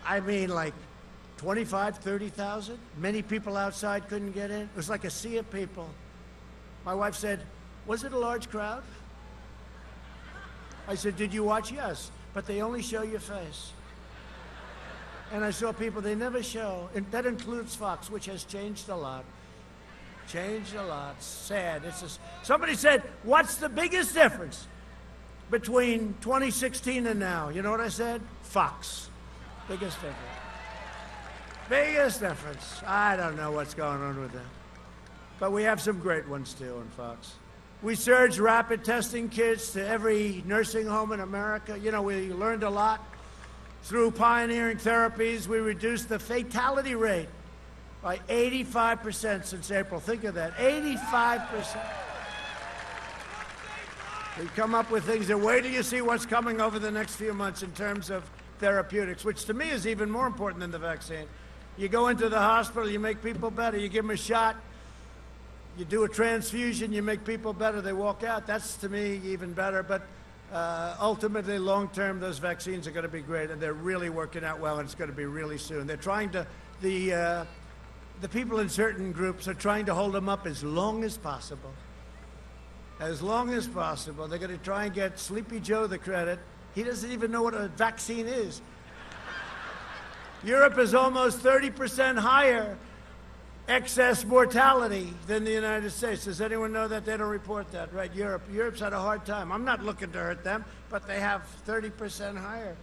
I mean, like 25, 30,000. Many people outside couldn't get in. It was like a sea of people. My wife said, was it a large crowd? I said, did you watch? Yes, but they only show your face. And I saw people they never show, and that includes Fox, which has changed a lot. Changed a lot. Sad. It's just, somebody said, what's the biggest difference between 2016 and now? You know what I said? Fox. Biggest difference. Biggest difference. I don't know what's going on with them. But we have some great ones, too, on Fox. We surged rapid testing kits to every nursing home in America. You know, we learned a lot. Through pioneering therapies, we reduced the fatality rate by 85% since April. Think of that, 85%. We've come up with things, and wait till you see what's coming over the next few months in terms of therapeutics, which to me is even more important than the vaccine. You go into the hospital, you make people better, you give them a shot, you do a transfusion, you make people better, they walk out. That's, to me, even better. But ultimately, long-term, those vaccines are going to be great, and they're really working out well, and it's going to be really soon. They're trying to, the people in certain groups are trying to hold them up as long as possible. As long as possible. They're going to try and get Sleepy Joe the credit. He doesn't even know what a vaccine is. Europe is almost 30% higher excess mortality than the United States. Does anyone know that? They don't report that, right? Europe's had a hard time. I'm not looking to hurt them, but they have 30% higher.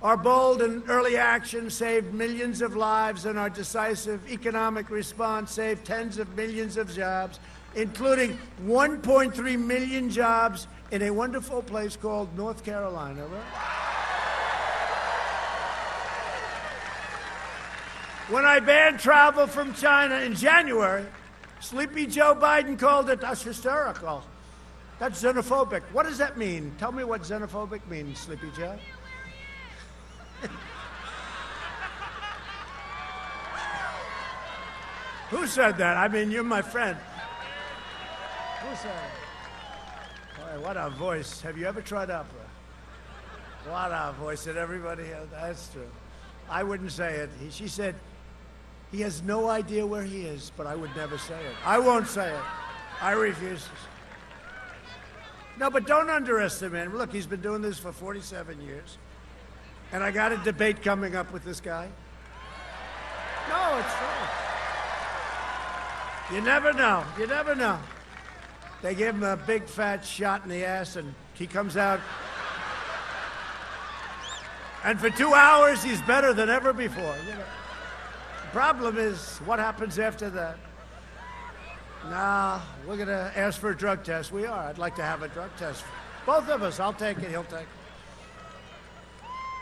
Our bold and early action saved millions of lives, and our decisive economic response saved tens of millions of jobs, including 1.3 million jobs in a wonderful place called North Carolina, right? When I banned travel from China in January, Sleepy Joe Biden called it, that's hysterical. That's xenophobic. What does that mean? Tell me what xenophobic means, Sleepy Joe. Who said that? I mean, you're my friend. Who said it? Boy, what a voice. Have you ever tried opera? What a voice that everybody has. That's true. I wouldn't say it. She said, he has no idea where he is, but I would never say it. I won't say it. I refuse to say it. No, but don't underestimate him. Look, he's been doing this for 47 years. And I got a debate coming up with this guy. No, it's true. You never know. You never know. They give him a big fat shot in the ass, and he comes out. And for 2 hours, he's better than ever before. You know. The problem is, what happens after that? Nah, we're going to ask for a drug test. We are. I'd like to have a drug test. Both of us. I'll take it. He'll take it.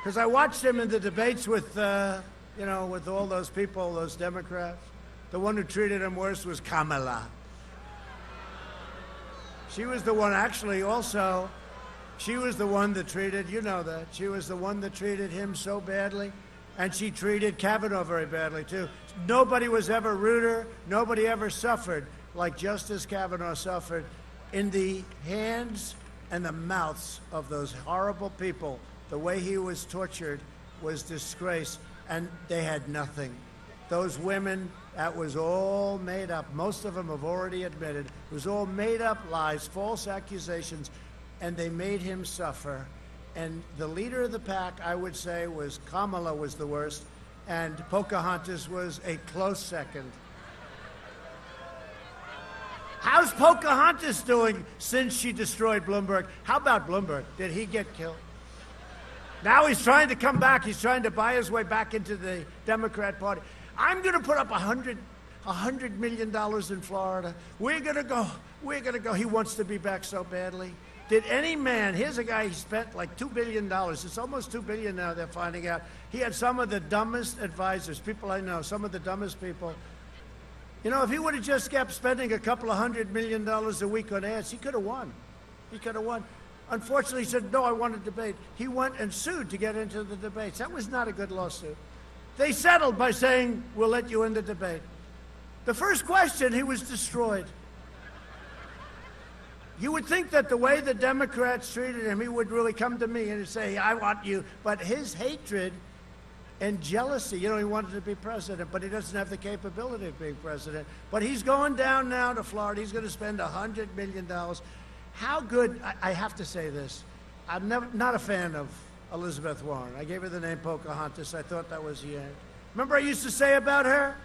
Because I watched him in the debates with, you know, with all those people, those Democrats. The one who treated him worse was Kamala. She was the one actually also She was the one that treated, you know that, she was the one that treated him so badly, and she treated Kavanaugh very badly, too. Nobody was ever ruder, nobody ever suffered like Justice Kavanaugh suffered in the hands and the mouths of those horrible people. The way he was tortured was disgrace, and they had nothing. Those women, that was all made up. Most of them have already admitted it was all made up lies, false accusations, and they made him suffer. And the leader of the pack, I would say, was Kamala was the worst, and Pocahontas was a close second. How's Pocahontas doing since she destroyed Bloomberg? How about Bloomberg? Did he get killed? Now he's trying to come back. He's trying to buy his way back into the Democrat Party. I'm going to put up $100 million in Florida. We're going to go. We're going to go. He wants to be back so badly. Did any man, here's a guy, he spent like $2 billion. It's almost $2 billion now, they're finding out. He had some of the dumbest advisors, people I know, some of the dumbest people. You know, if he would have just kept spending a couple of $100 million a week on ads, he could have won. He could have won. Unfortunately, he said, no, I want a debate. He went and sued to get into the debates. That was not a good lawsuit. They settled by saying, we'll let you in the debate. The first question, he was destroyed. You would think that the way the Democrats treated him, he would really come to me and say, I want you. But his hatred and jealousy, you know, he wanted to be president, but he doesn't have the capability of being president. But he's going down now to Florida. He's going to spend $100 million. How good, I have to say this, I'm not a fan of Elizabeth Warren. I gave her the name Pocahontas. I thought that was the end. Remember I used to say about her?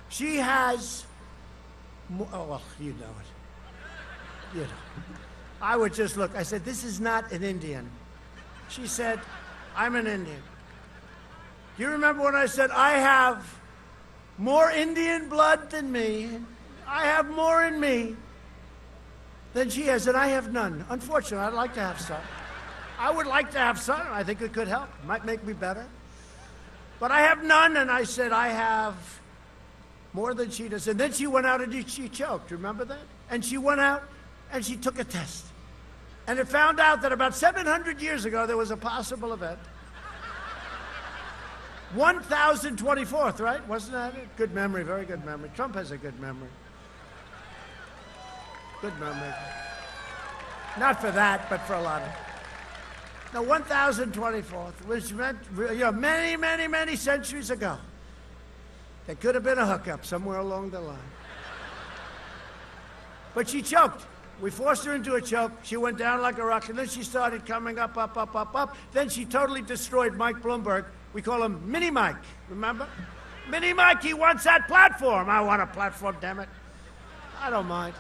She has, oh, well, you know it. You know, I would just look. I said, this is not an Indian. She said, I'm an Indian. Do you remember when I said, I have more Indian blood than me? I have more in me than she has, and I have none. Unfortunately, I'd like to have some. I would like to have some. I think it could help. It might make me better. But I have none, and I said, I have more than she does. And then she went out and she choked. Remember that? And she went out and she took a test. And it found out that about 700 years ago, there was a possible event. 1024th, right? Wasn't that it? Good memory, very good memory. Trump has a good memory. Good memory. Not for that, but for a lot of it. Now, 1024th, which meant, you know, many, many, many centuries ago. There could have been a hookup somewhere along the line. But she choked. We forced her into a choke. She went down like a rock, and then she started coming up, up, up, up, up. Then she totally destroyed Mike Bloomberg. We call him Mini Mike, remember? Mini Mike, he wants that platform. I want a platform, damn it. I don't mind.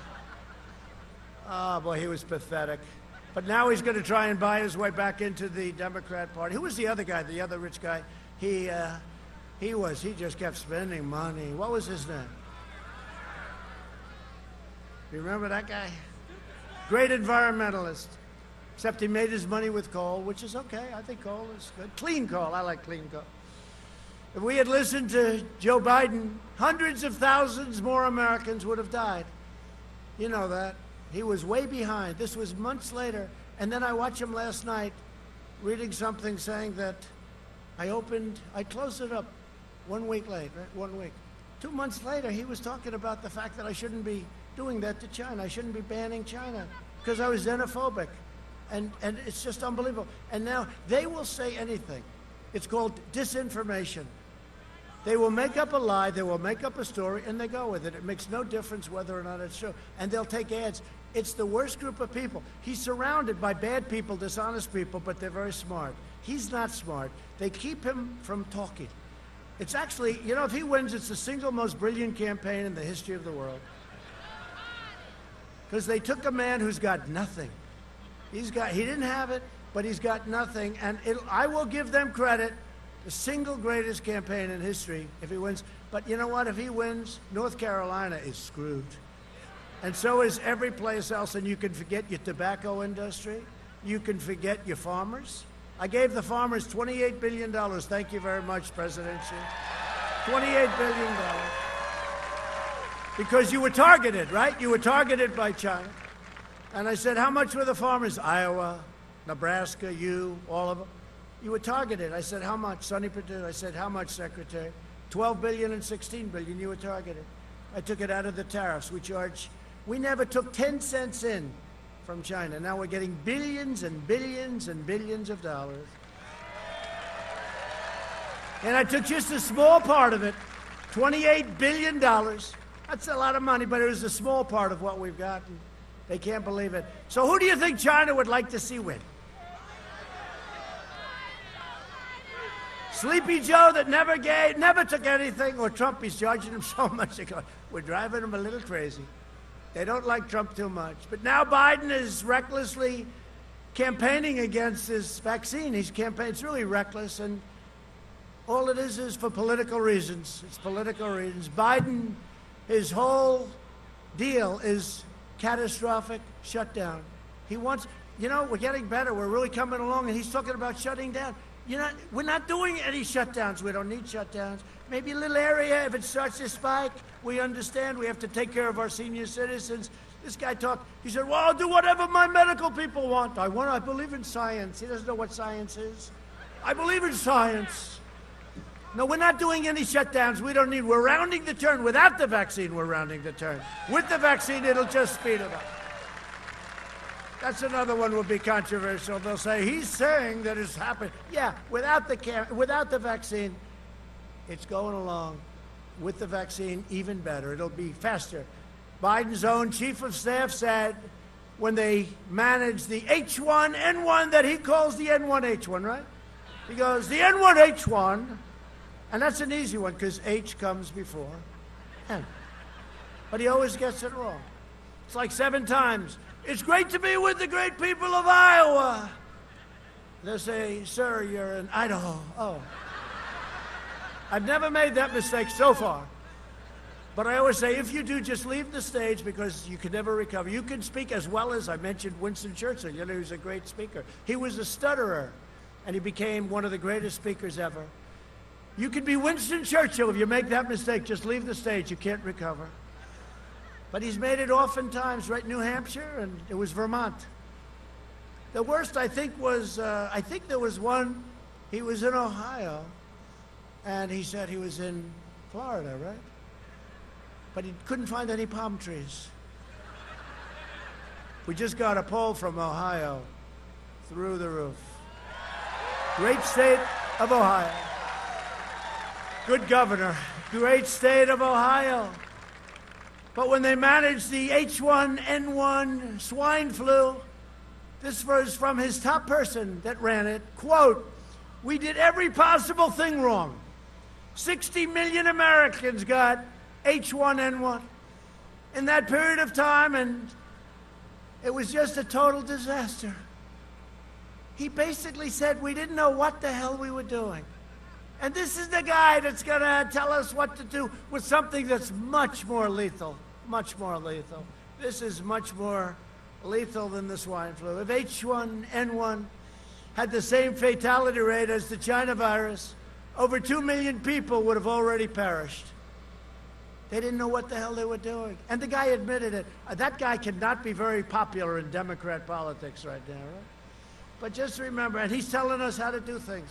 Oh, boy, he was pathetic. But now he's going to try and buy his way back into the Democrat Party. Who was the other guy, the other rich guy? He just kept spending money. What was his name? You remember that guy? Great environmentalist. Except he made his money with coal, which is okay. I think coal is good. Clean coal. I like clean coal. If we had listened to Joe Biden, hundreds of thousands more Americans would have died. You know that. He was way behind. This was months later. And then I watched him last night reading something saying that I closed it up 1 week late, right? 1 week. 2 months later, he was talking about the fact that I shouldn't be doing that to China. I shouldn't be banning China because I was xenophobic. And it's just unbelievable. And now they will say anything. It's called disinformation. They will make up a lie, they will make up a story, and they go with it. It makes no difference whether or not it's true. And they'll take ads. It's the worst group of people. He's surrounded by bad people, dishonest people, but they're very smart. He's not smart. They keep him from talking. It's actually, you know, if he wins, it's the single most brilliant campaign in the history of the world. Because they took a man who's got nothing. He didn't have it, but he's got nothing. And I will give them credit, the single greatest campaign in history if he wins. But you know what? If he wins, North Carolina is screwed. And so is every place else. And you can forget your tobacco industry. You can forget your farmers. I gave the farmers $28 billion. Thank you very much, President Xi. $28 billion. Because you were targeted, right? You were targeted by China. And I said, how much were the farmers? Iowa, Nebraska, you, all of them. You were targeted. I said, how much? Sonny Perdue. I said, how much, Secretary? 12 billion and 16 billion. You were targeted. I took it out of the tariffs. We never took 10 cents in from China. Now we're getting billions and billions and billions of dollars. And I took just a small part of it, $28 billion. That's a lot of money, but it was a small part of what we've gotten. They can't believe it. So who do you think China would like to see win? Sleepy Joe that never took anything, or Trump? He's charging him so much. We're driving him a little crazy. They don't like Trump too much. But now Biden is recklessly campaigning against this vaccine. It's really reckless, and all it is for political reasons. It's political reasons. Biden, his whole deal is catastrophic shutdown. He wants, we're getting better. We're really coming along, and he's talking about shutting down. We're not doing any shutdowns. We don't need shutdowns. Maybe a little area, if it starts to spike, we understand we have to take care of our senior citizens. This guy he said, well, I'll do whatever my medical people want. I believe in science. He doesn't know what science is. I believe in science. No, we're not doing any shutdowns. We're rounding the turn. Without the vaccine, we're rounding the turn. With the vaccine, it'll just speed it up. That's another one will be controversial. They'll say, he's saying that it's happened. Yeah, without the vaccine, it's going along. With the vaccine, even better. It'll be faster. Biden's own chief of staff said when they managed the H1N1 that he calls the N1H1, right? He goes, the N1H1, and that's an easy one because H comes before N. But he always gets it wrong. It's like 7 times. It's great to be with the great people of Iowa. They'll say, sir, you're in Idaho. Oh. I've never made that mistake so far. But I always say, if you do, just leave the stage because you can never recover. You can speak as well as I mentioned Winston Churchill. He was a great speaker. He was a stutterer, and he became one of the greatest speakers ever. You can be Winston Churchill if you make that mistake. Just leave the stage. You can't recover. But he's made it oftentimes, right? New Hampshire, and it was Vermont. The worst, I think, was, there was one, he was in Ohio, and he said he was in Florida, right? But he couldn't find any palm trees. We just got a poll from Ohio, through the roof. Great state of Ohio. Good governor, great state of Ohio. But when they managed the H1N1 swine flu, this was from his top person that ran it, quote, we did every possible thing wrong. 60 million Americans got H1N1 in that period of time, and it was just a total disaster. He basically said we didn't know what the hell we were doing. And this is the guy that's going to tell us what to do with something that's much more lethal. Much more lethal. This is much more lethal than the swine flu. If H1N1 had the same fatality rate as the China virus, over 2 million people would have already perished. They didn't know what the hell they were doing. And the guy admitted it. That guy cannot be very popular in Democrat politics right now, right? But just remember, and he's telling us how to do things.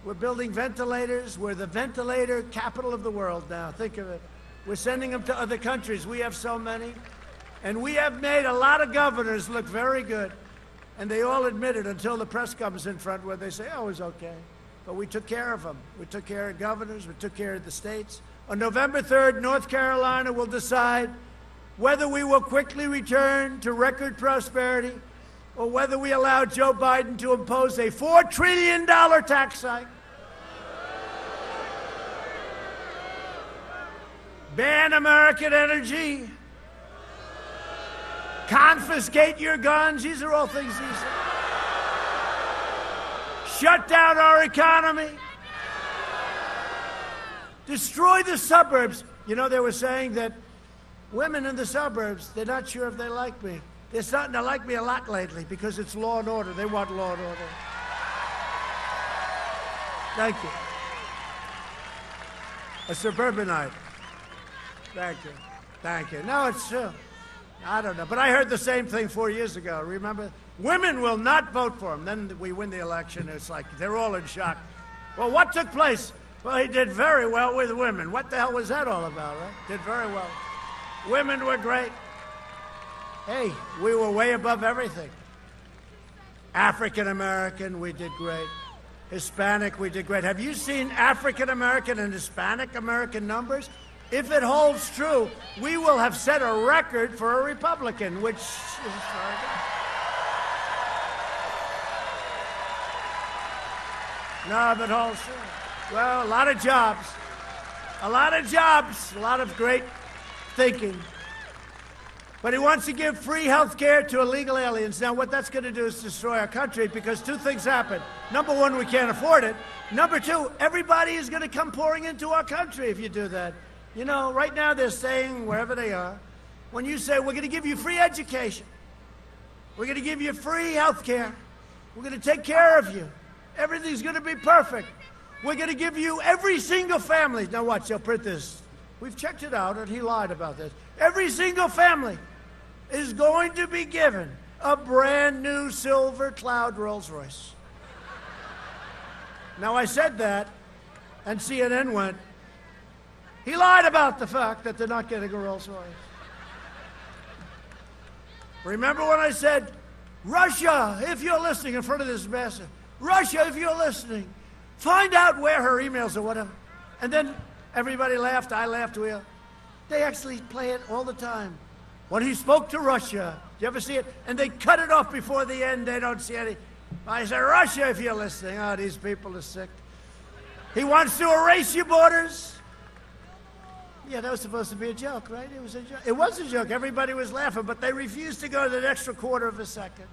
We're building ventilators. We're the ventilator capital of the world now. Think of it. We're sending them to other countries. We have so many. And we have made a lot of governors look very good. And they all admit it until the press comes in front where they say, oh, it was okay. But we took care of them. We took care of governors. We took care of the states. On November 3rd, North Carolina will decide whether we will quickly return to record prosperity or whether we allow Joe Biden to impose a $4 trillion tax hike. Ban American energy. Confiscate your guns. These are all things he said. Shut down our economy. Destroy the suburbs. You know, they were saying that women in the suburbs, they're not sure if they like me. They're starting to like me a lot lately because it's law and order. They want law and order. Thank you. A suburbanite. Thank you. Thank you. No, it's true. I don't know. But I heard the same thing 4 years ago. Remember? Women will not vote for him. Then we win the election. It's like they're all in shock. Well, what took place? Well, he did very well with women. What the hell was that all about, right? Did very well. Women were great. Hey, we were way above everything. African American, we did great. Hispanic, we did great. Have you seen African American and Hispanic American numbers? If it holds true, we will have set a record for a Republican, which is very good. No, if it holds true. Well, a lot of jobs. A lot of great thinking. But he wants to give free health care to illegal aliens. Now, what that's going to do is destroy our country because two things happen. Number one, we can't afford it. Number two, everybody is going to come pouring into our country if you do that. You know, right now they're saying, wherever they are, when you say, we're going to give you free education, we're going to give you free health care, we're going to take care of you, everything's going to be perfect, we're going to give you every single family. Now watch, they'll print this. We've checked it out, and he lied about this. Every single family is going to be given a brand new silver cloud Rolls Royce. Now, I said that, and CNN went, he lied about the fact that they're not getting a Rolls Royce. Remember when I said, Russia, if you're listening in front of this mess, Russia, if you're listening, find out where her emails or whatever. And then everybody laughed, I laughed, they actually play it all the time. When he spoke to Russia, you ever see it? And they cut it off before the end, they don't see any. I said, Russia, if you're listening. Oh, these people are sick. He wants to erase your borders. Yeah, that was supposed to be a joke, right? It was a joke. It was a joke. Everybody was laughing, but they refused to go the extra quarter of a second.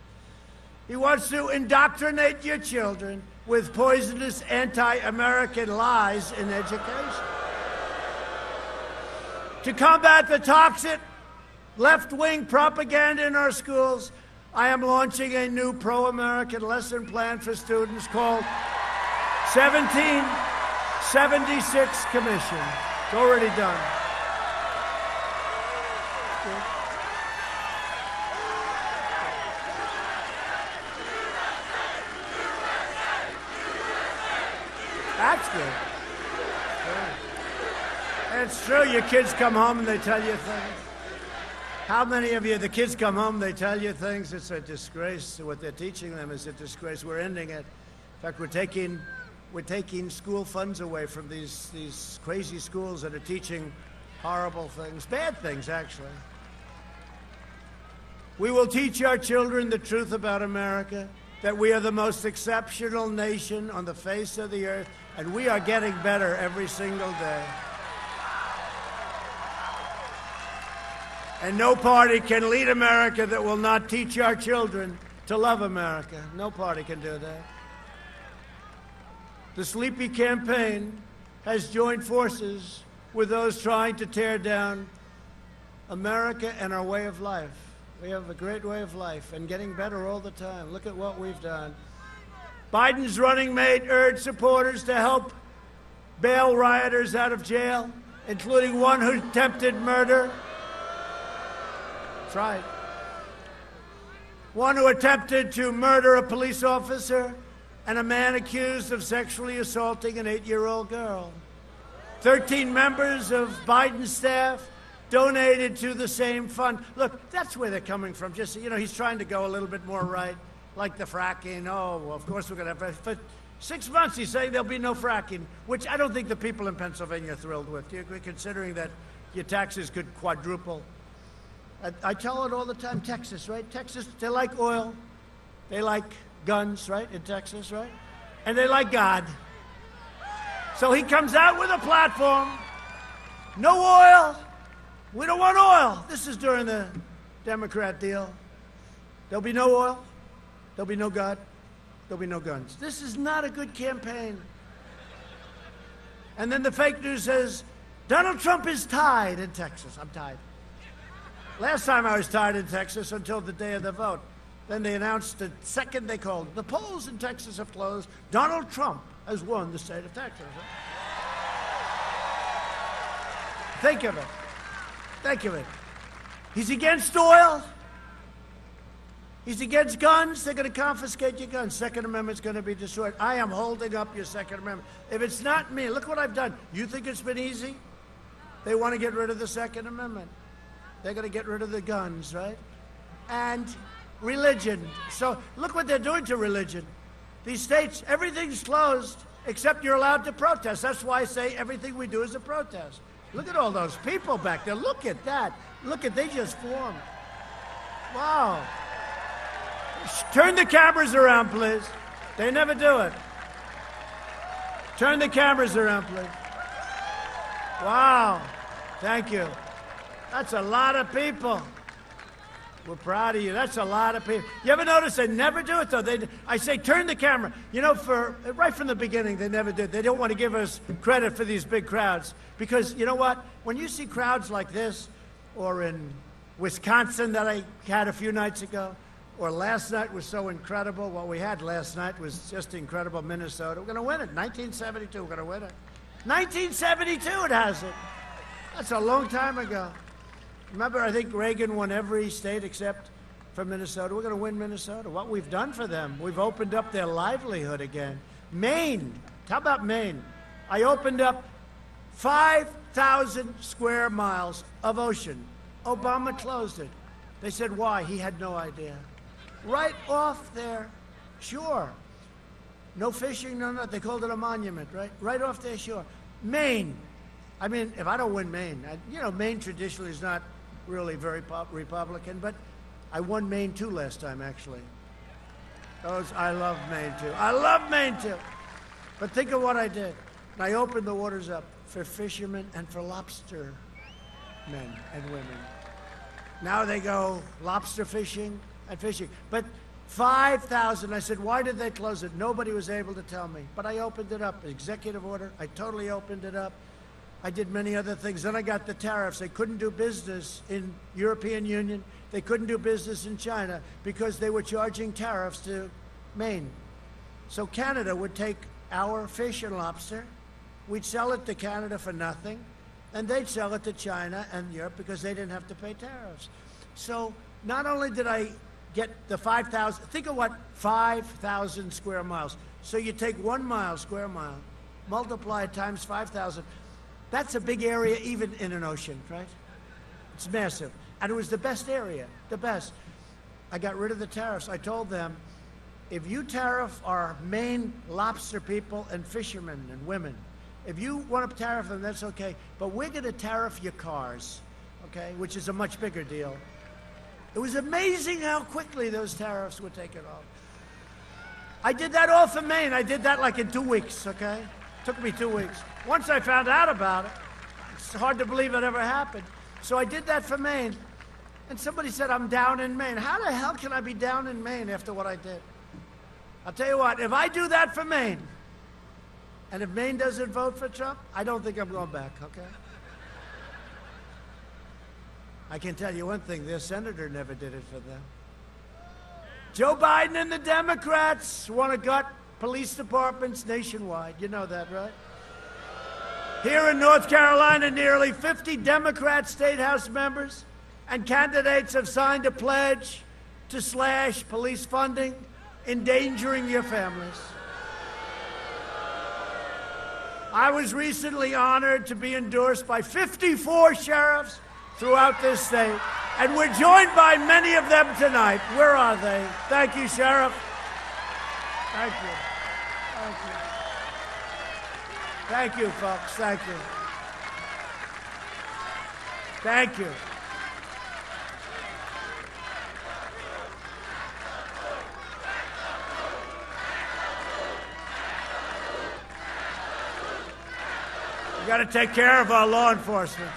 He wants to indoctrinate your children with poisonous anti-American lies in education. To combat the toxic left-wing propaganda in our schools, I am launching a new pro-American lesson plan for students called 1776 Commission. It's already done. That's good. It's true, your kids come home and they tell you things. How many of you, the kids come home, they tell you things? It's a disgrace. What they're teaching them is a disgrace. We're ending it. In fact, we're taking school funds away from these crazy schools that are teaching horrible things, bad things, actually. We will teach our children the truth about America, that we are the most exceptional nation on the face of the earth, and we are getting better every single day. And no party can lead America that will not teach our children to love America. No party can do that. The Sleepy Campaign has joined forces with those trying to tear down America and our way of life. We have a great way of life and getting better all the time. Look at what we've done. Biden's running mate urged supporters to help bail rioters out of jail, including one who attempted murder. That's right. One who attempted to murder a police officer and a man accused of sexually assaulting an 8-year-old girl. 13 members of Biden's staff donated to the same fund. Look, that's where they're coming from. Just, you know, he's trying to go a little bit more right, like the fracking. Oh, well, of course we're going to have, for 6 months he's saying there'll be no fracking, which I don't think the people in Pennsylvania are thrilled with, considering that your taxes could quadruple. I tell it all the time, Texas, right? Texas, they like oil. They like guns, right, in Texas, right? And they like God. So he comes out with a platform. No oil. We don't want oil. This is during the Democrat deal. There'll be no oil. There'll be no God. There'll be no guns. This is not a good campaign. And then the fake news says, Donald Trump is tied in Texas. I'm tied. Last time I was tied in Texas until the day of the vote. Then they announced the second they called, the polls in Texas have closed. Donald Trump has won the state of Texas. Think of it. Think of it. He's against oil. He's against guns. They're going to confiscate your guns. Second Amendment's going to be destroyed. I am holding up your Second Amendment. If it's not me, look what I've done. You think it's been easy? They want to get rid of the Second Amendment. They're going to get rid of the guns, right? And religion. So look what they're doing to religion. These states, everything's closed except you're allowed to protest. That's why I say everything we do is a protest. Look at all those people back there. Look at that. Look at, they just formed. Wow. Turn the cameras around, please. They never do it. Turn the cameras around, please. Wow. Thank you. That's a lot of people. We're proud of you. That's a lot of people. You ever notice they never do it, though? I say, turn the camera. You know, right from the beginning, they never did. They don't want to give us credit for these big crowds. Because, you know what? When you see crowds like this, or in Wisconsin that I had a few nights ago, or last night was so incredible. What we had last night was just incredible. Minnesota. We're going to win it. 1972, we're going to win it. 1972 it has it. That's a long time ago. Remember, I think Reagan won every state except for Minnesota. We're going to win Minnesota. What we've done for them, we've opened up their livelihood again. Maine. How about Maine? I opened up 5,000 square miles of ocean. Obama closed it. They said, why? He had no idea. Right off their shore. No fishing, no nothing. They called it a monument, right? Right off their shore. Maine. I mean, if I don't win Maine, you know, Maine traditionally is not really very Republican, but I won Maine too last time, actually. I love Maine too. I love Maine too. But think of what I did. I opened the waters up for fishermen and for lobster men and women. Now they go lobster fishing and fishing. But 5,000, I said, why did they close it? Nobody was able to tell me. But I opened it up, executive order. I totally opened it up. I did many other things. Then I got the tariffs. They couldn't do business in European Union. They couldn't do business in China because they were charging tariffs to Maine. So Canada would take our fish and lobster. We'd sell it to Canada for nothing. And they'd sell it to China and Europe because they didn't have to pay tariffs. So not only did I get the 5,000, think of what 5,000 square miles. So you take 1 mile, square mile, multiply it times 5,000. That's a big area even in an ocean, right? It's massive. And it was the best area, the best. I got rid of the tariffs. I told them, if you tariff our Maine lobster people and fishermen and women, if you want to tariff them, that's okay. But we're going to tariff your cars, okay, which is a much bigger deal. It was amazing how quickly those tariffs were taken off. I did that all for Maine. I did that like in 2 weeks, okay? Took me 2 weeks. Once I found out about it, it's hard to believe it ever happened. So I did that for Maine. And somebody said, I'm down in Maine. How the hell can I be down in Maine after what I did? I'll tell you what, if I do that for Maine, and if Maine doesn't vote for Trump, I don't think I'm going back, okay? I can tell you one thing, their senator never did it for them. Joe Biden and the Democrats want to gut police departments nationwide. You know that, right? Here in North Carolina, nearly 50 Democrat State House members and candidates have signed a pledge to slash police funding, endangering your families. I was recently honored to be endorsed by 54 sheriffs throughout this state, and we're joined by many of them tonight. Where are they? Thank you, Sheriff. Thank you. Thank you. Thank you, folks. Thank you. Thank you. We got to take care of our law enforcement.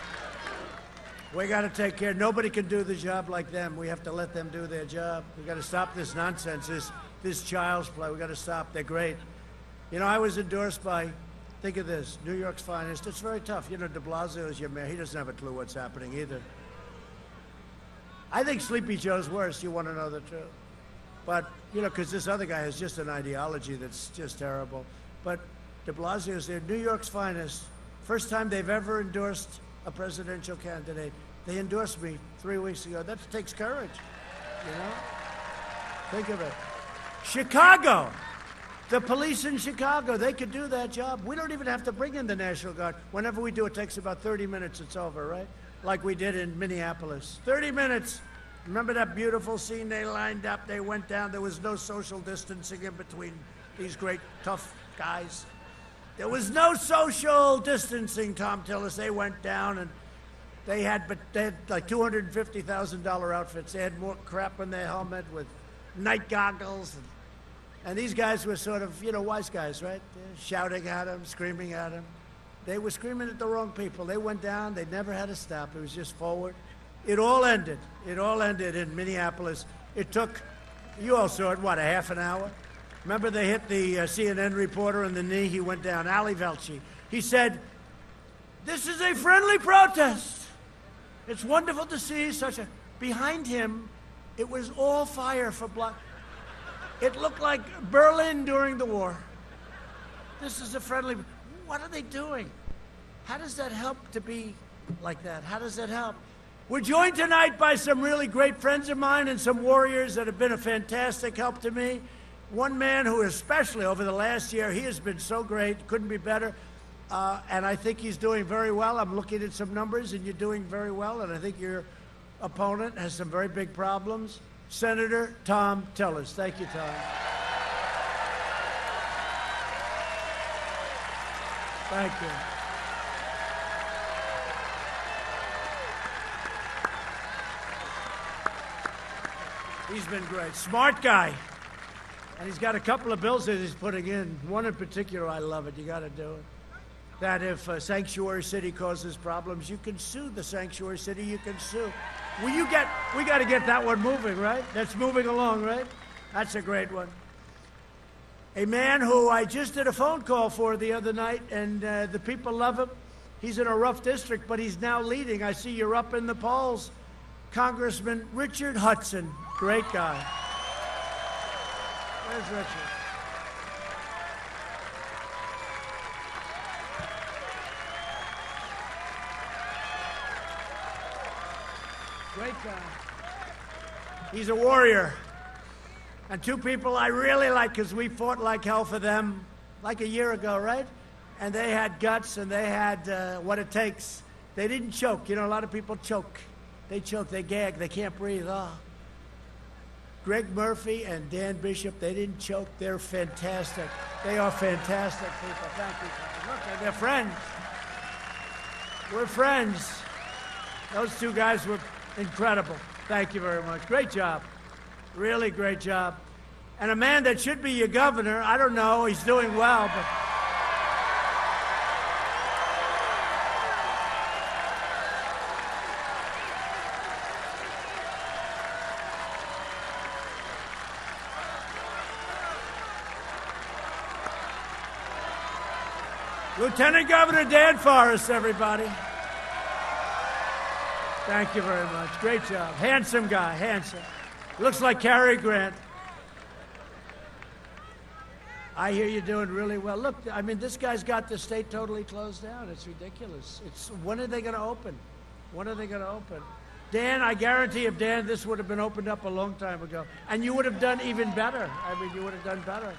We got to take care. Nobody can do the job like them. We have to let them do their job. We got to stop this nonsense, this child's play. We got to stop. They're great. You know, I was endorsed by, think of this, New York's finest. It's very tough. You know, de Blasio is your mayor. He doesn't have a clue what's happening either. I think Sleepy Joe's worse. You want to know the truth. But, you know, because this other guy has just an ideology that's just terrible. But de Blasio is there, New York's finest. First time they've ever endorsed a presidential candidate. They endorsed me 3 weeks ago. That takes courage, you know? Think of it. Chicago. The police in Chicago, they could do that job. We don't even have to bring in the National Guard. Whenever we do, it takes about 30 minutes, it's over, right? Like we did in Minneapolis. 30 minutes. Remember that beautiful scene? They lined up, they went down. There was no social distancing in between these great, tough guys. There was no social distancing, Tom Tillis. They went down and they had like $250,000 outfits. They had more crap on their helmet with night goggles. And these guys were sort of, wise guys, right? They're shouting at him, screaming at him. They were screaming at the wrong people. They went down. They never had to stop. It was just forward. It all ended. It all ended in Minneapolis. It took, you all saw it, what, a half an hour? Remember they hit the CNN reporter in the knee? He went down, Ali Velshi. He said, "This is a friendly protest. It's wonderful to see such a..." Behind him, it was all fire for blood. It looked like Berlin during the war. This is a friendly... What are they doing? How does that help to be like that? How does that help? We're joined tonight by some really great friends of mine and some warriors that have been a fantastic help to me. One man who especially over the last year, he has been so great, couldn't be better. And I think he's doing very well. I'm looking at some numbers and you're doing very well. And I think your opponent has some very big problems. Senator Thom Tillis. Thank you, Tom. Thank you. He's been great. Smart guy. And he's got a couple of bills that he's putting in. One in particular, I love it. You got to do it. That if Sanctuary City causes problems, you can sue the Sanctuary City. You can sue. We got to get that one moving, right? That's moving along, right? That's a great one. A man who I just did a phone call for the other night, and the people love him. He's in a rough district, but he's now leading. I see you're up in the polls. Congressman Richard Hudson. Great guy. Where's Richard? Great guy. He's a warrior. And two people I really like because we fought like hell for them like a year ago, right? And they had guts and they had what it takes. They didn't choke. A lot of people choke. They choke, they gag, they can't breathe. Oh. Greg Murphy and Dan Bishop, they didn't choke. They're fantastic. They are fantastic people. Thank you. Look, they're friends. We're friends. Those two guys were incredible. Thank you very much. Great job. Really great job. And a man that should be your governor, I don't know, he's doing well, but... Lieutenant Governor Dan Forest, everybody. Thank you very much. Great job. Handsome guy, handsome. Looks like Cary Grant. I hear you're doing really well. Look, I mean, this guy's got the state totally closed down. It's ridiculous. When are they going to open? When are they going to open? Dan, I guarantee if Dan, this would have been opened up a long time ago. And you would have done even better. I mean, you would have done better.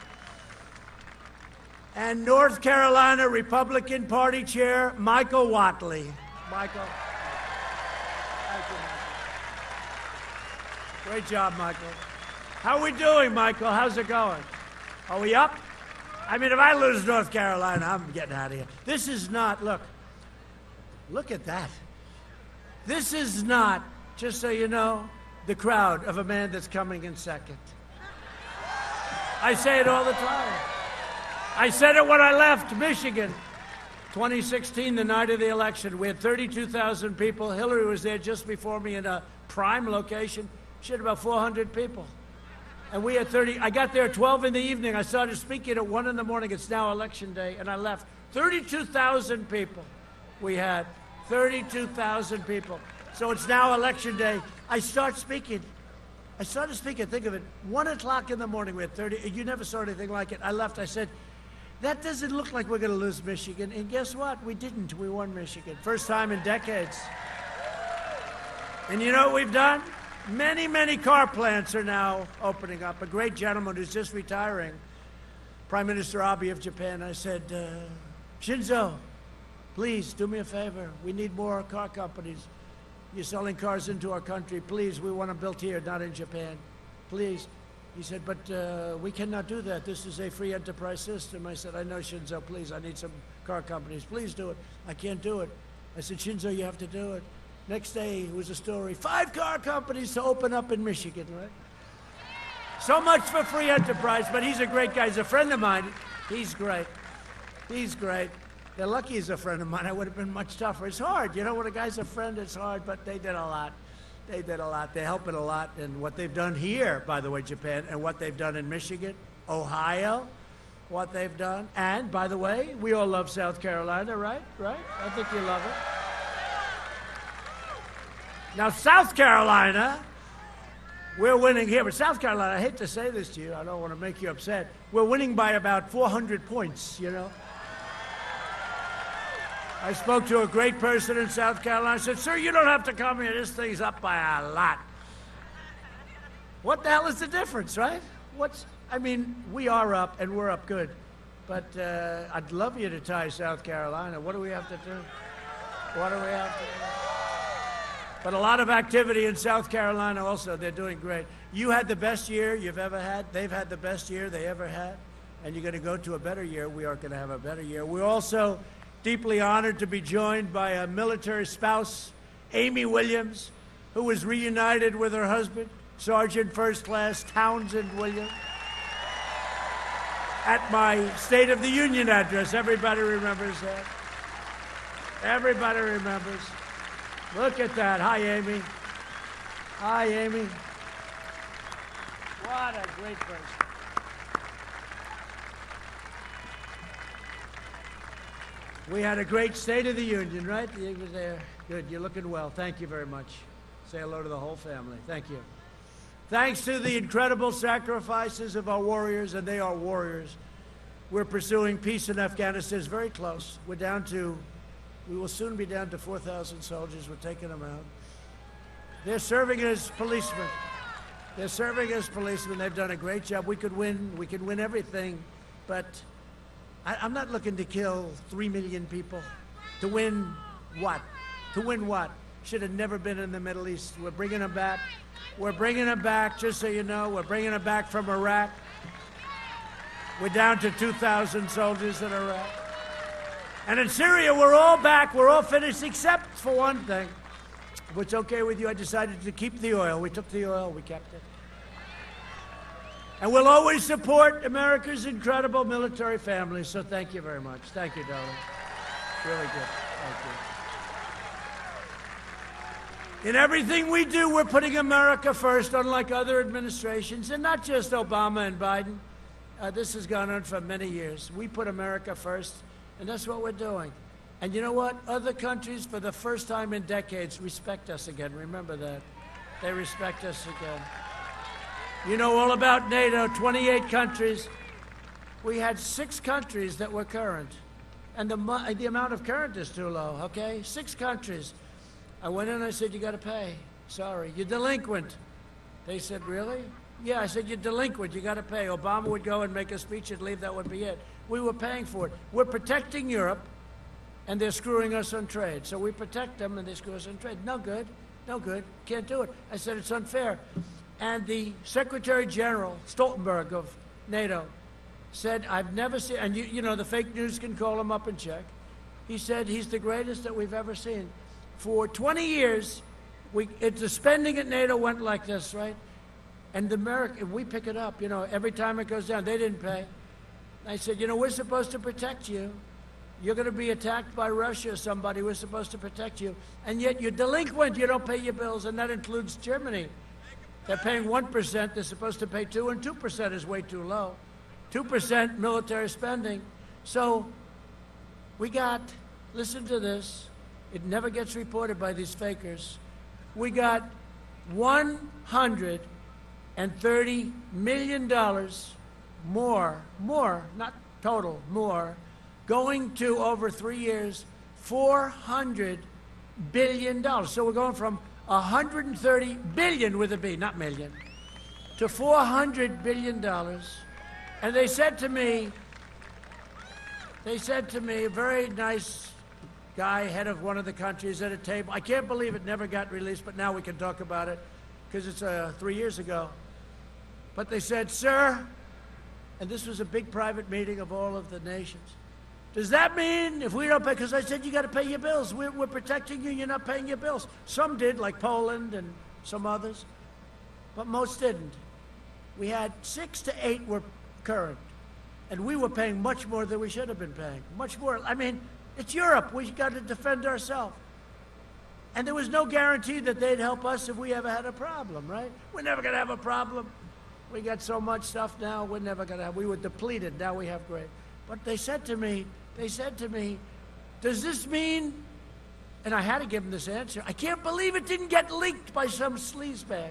And North Carolina Republican Party Chair, Michael Whatley. Michael. Thank you, Michael. Great job, Michael. How are we doing, Michael? How's it going? Are we up? I mean, if I lose North Carolina, I'm getting out of here. This is not, look at that. This is not, just so you know, the crowd of a man that's coming in second. I say it all the time. I said it when I left Michigan. 2016, the night of the election, we had 32,000 people. Hillary was there just before me in a prime location. She had about 400 people. And we had 30. I got there at 12 in the evening. I started speaking at 1 in the morning. It's now election day, and I left. 32,000 people we had. 32,000 people. So it's now election day. I started speaking. Think of it. 1 o'clock in the morning, we had 30. You never saw anything like it. I left. I said, that doesn't look like we're going to lose Michigan. And guess what? We didn't. We won Michigan. First time in decades. And you know what we've done? Many car plants are now opening up. A great gentleman who's just retiring, Prime Minister Abe of Japan, I said, Shinzo, please do me a favor. We need more car companies. You're selling cars into our country. Please, we want them built here, not in Japan. Please. He said, but we cannot do that. This is a free enterprise system. I said, I know, Shinzo, please. I need some car companies. Please do it. I can't do it. I said, Shinzo, you have to do it. Next day, it was a story. 5 car companies to open up in Michigan, right? So much for free enterprise, but he's a great guy. He's a friend of mine. He's great. He's great. They're lucky he's a friend of mine. I would have been much tougher. It's hard. You know, when a guy's a friend, it's hard, but they did a lot. They did a lot. They're helping a lot. And what they've done here, by the way, Japan, and what they've done in Michigan, Ohio, what they've done. And, by the way, we all love South Carolina, right? Right? I think you love it. Now, South Carolina, we're winning here. But South Carolina, I hate to say this to you. I don't want to make you upset. We're winning by about 400 points, you know. I spoke to a great person in South Carolina. I said, sir, you don't have to come here. This thing's up by a lot. What the hell is the difference, right? I mean, we are up, and we're up good. But I'd love you to tie South Carolina. What do we have to do? What do we have to do? But a lot of activity in South Carolina also. They're doing great. You had the best year you've ever had. They've had the best year they ever had. And you're going to go to a better year. We are going to have a better year. We're also deeply honored to be joined by a military spouse, Amy Williams, who was reunited with her husband, Sergeant First Class Townsend Williams, at my State of the Union address. Everybody remembers that. Everybody remembers. Look at that. Hi, Amy. Hi, Amy. What a great person. We had a great State of the Union, right? You were there. Good. You're looking well. Thank you very much. Say hello to the whole family. Thank you. Thanks to the incredible sacrifices of our warriors, and they are warriors, we're pursuing peace in Afghanistan. It's very close. We will soon be down to 4,000 soldiers. We're taking them out. They're serving as policemen. They're serving as policemen. They've done a great job. We could win. We can win everything, but I'm not looking to kill 3 million people. To win what? To win what? Should have never been in the Middle East. We're bringing them back. We're bringing them back, just so you know. We're bringing them back from Iraq. We're down to 2,000 soldiers in Iraq. And in Syria, we're all back. We're all finished, except for one thing. If it's okay with you, I decided to keep the oil. We took the oil. We kept it. And we'll always support America's incredible military families. So thank you very much. Thank you, darling. Really good. Thank you. In everything we do, we're putting America first, unlike other administrations, and not just Obama and Biden. This has gone on for many years. We put America first, and that's what we're doing. And you know what? Other countries, for the first time in decades, respect us again. Remember that. They respect us again. You know all about NATO, 28 countries. We had 6 countries that were current. And the amount of current is too low, okay? 6 countries. I went in and I said, you got to pay. Sorry, you're delinquent. They said, really? Yeah, I said, you're delinquent. You got to pay. Obama would go and make a speech and leave. That would be it. We were paying for it. We're protecting Europe, and they're screwing us on trade. So we protect them, and they screw us on trade. No good. No good. Can't do it. I said, it's unfair. And the Secretary General, Stoltenberg of NATO, said, I've never seen, and you know, the fake news can call him up and check. He said he's the greatest that we've ever seen. For 20 years, the spending at NATO went like this, right? And we pick it up, you know, every time it goes down. They didn't pay. I said, you know, we're supposed to protect you. You're going to be attacked by Russia or somebody. We're supposed to protect you. And yet you're delinquent. You don't pay your bills, and that includes Germany. They're paying 1%. They're supposed to pay 2%, and 2% is way too low. 2% military spending. So we got, listen to this, it never gets reported by these fakers. We got $130 million more, not total, more, going to, over 3 years, $400 billion. So we're going from $130 billion with a B, not million, to $400 billion. And they said to me, a very nice guy, head of one of the countries at a table, I can't believe it never got released, but now we can talk about it because it's 3 years ago. But they said, sir, and this was a big private meeting of all of the nations, does that mean if we don't pay, because I said you got to pay your bills. We're protecting you, you're not paying your bills. Some did, like Poland and some others, but most didn't. We had 6 to 8 were current, and we were paying much more than we should have been paying, much more. I mean, it's Europe. We've got to defend ourselves. And there was no guarantee that they'd help us if we ever had a problem, right? We're never going to have a problem. We got so much stuff now, we're never going to have. We were depleted, now we have great. But they said to me, does this mean, and I had to give them this answer, I can't believe it didn't get leaked by some sleazebag.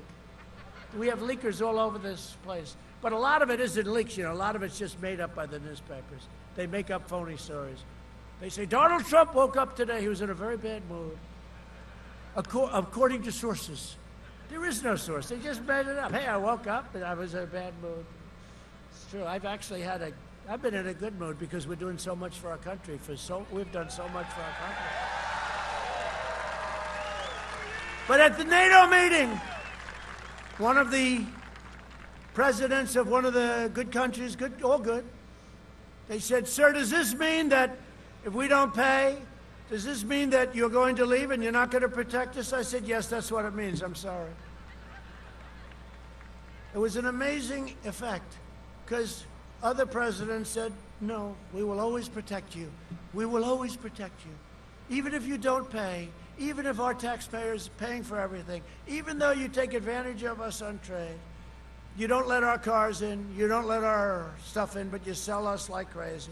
We have leakers all over this place. But a lot of it isn't leaks, you know, a lot of it's just made up by the newspapers. They make up phony stories. They say, Donald Trump woke up today, he was in a very bad mood. According to sources. There is no source, they just made it up. Hey, I woke up and I was in a bad mood. It's true, I've been in a good mood because we're doing so much for our country. We've done so much for our country. But at the NATO meeting, one of the presidents of one of the good countries, all good, they said, sir, does this mean that if we don't pay, does this mean that you're going to leave and you're not going to protect us? I said, yes, that's what it means. I'm sorry. It was an amazing effect because other presidents said, no, we will always protect you. We will always protect you. Even if you don't pay, even if our taxpayers are paying for everything, even though you take advantage of us on trade, you don't let our cars in, you don't let our stuff in, but you sell us like crazy.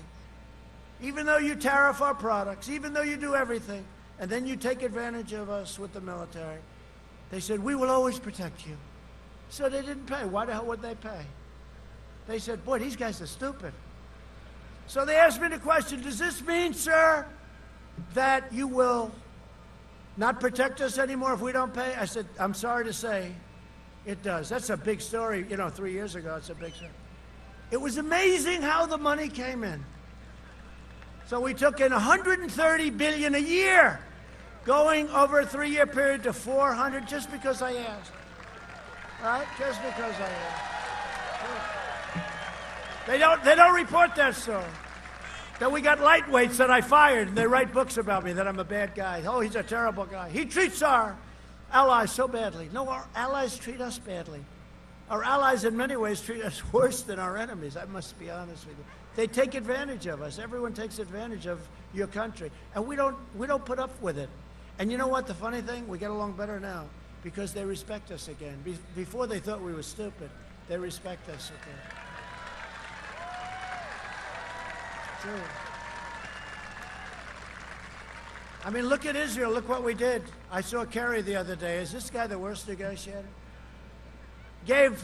Even though you tariff our products, even though you do everything, and then you take advantage of us with the military, they said, we will always protect you. So they didn't pay. Why the hell would they pay? They said, boy, these guys are stupid. So they asked me the question, does this mean, sir, that you will not protect us anymore if we don't pay? I said, I'm sorry to say, it does. That's a big story. You know, 3 years ago, it's a big story. It was amazing how the money came in. So we took in $130 billion a year, going over a 3-year period to 400, just because I asked. Right? Just because I asked. They don't report that story. That we got lightweights that I fired, and they write books about me, that I'm a bad guy. Oh, he's a terrible guy. He treats our allies so badly. No, our allies treat us badly. Our allies, in many ways, treat us worse than our enemies. I must be honest with you. They take advantage of us. Everyone takes advantage of your country. And we don't put up with it. And you know what? The funny thing? We get along better now because they respect us again. Before they thought we were stupid. They respect us again. It's true. I mean, look at Israel. Look what we did. I saw Kerry the other day. Is this guy the worst negotiator? Gave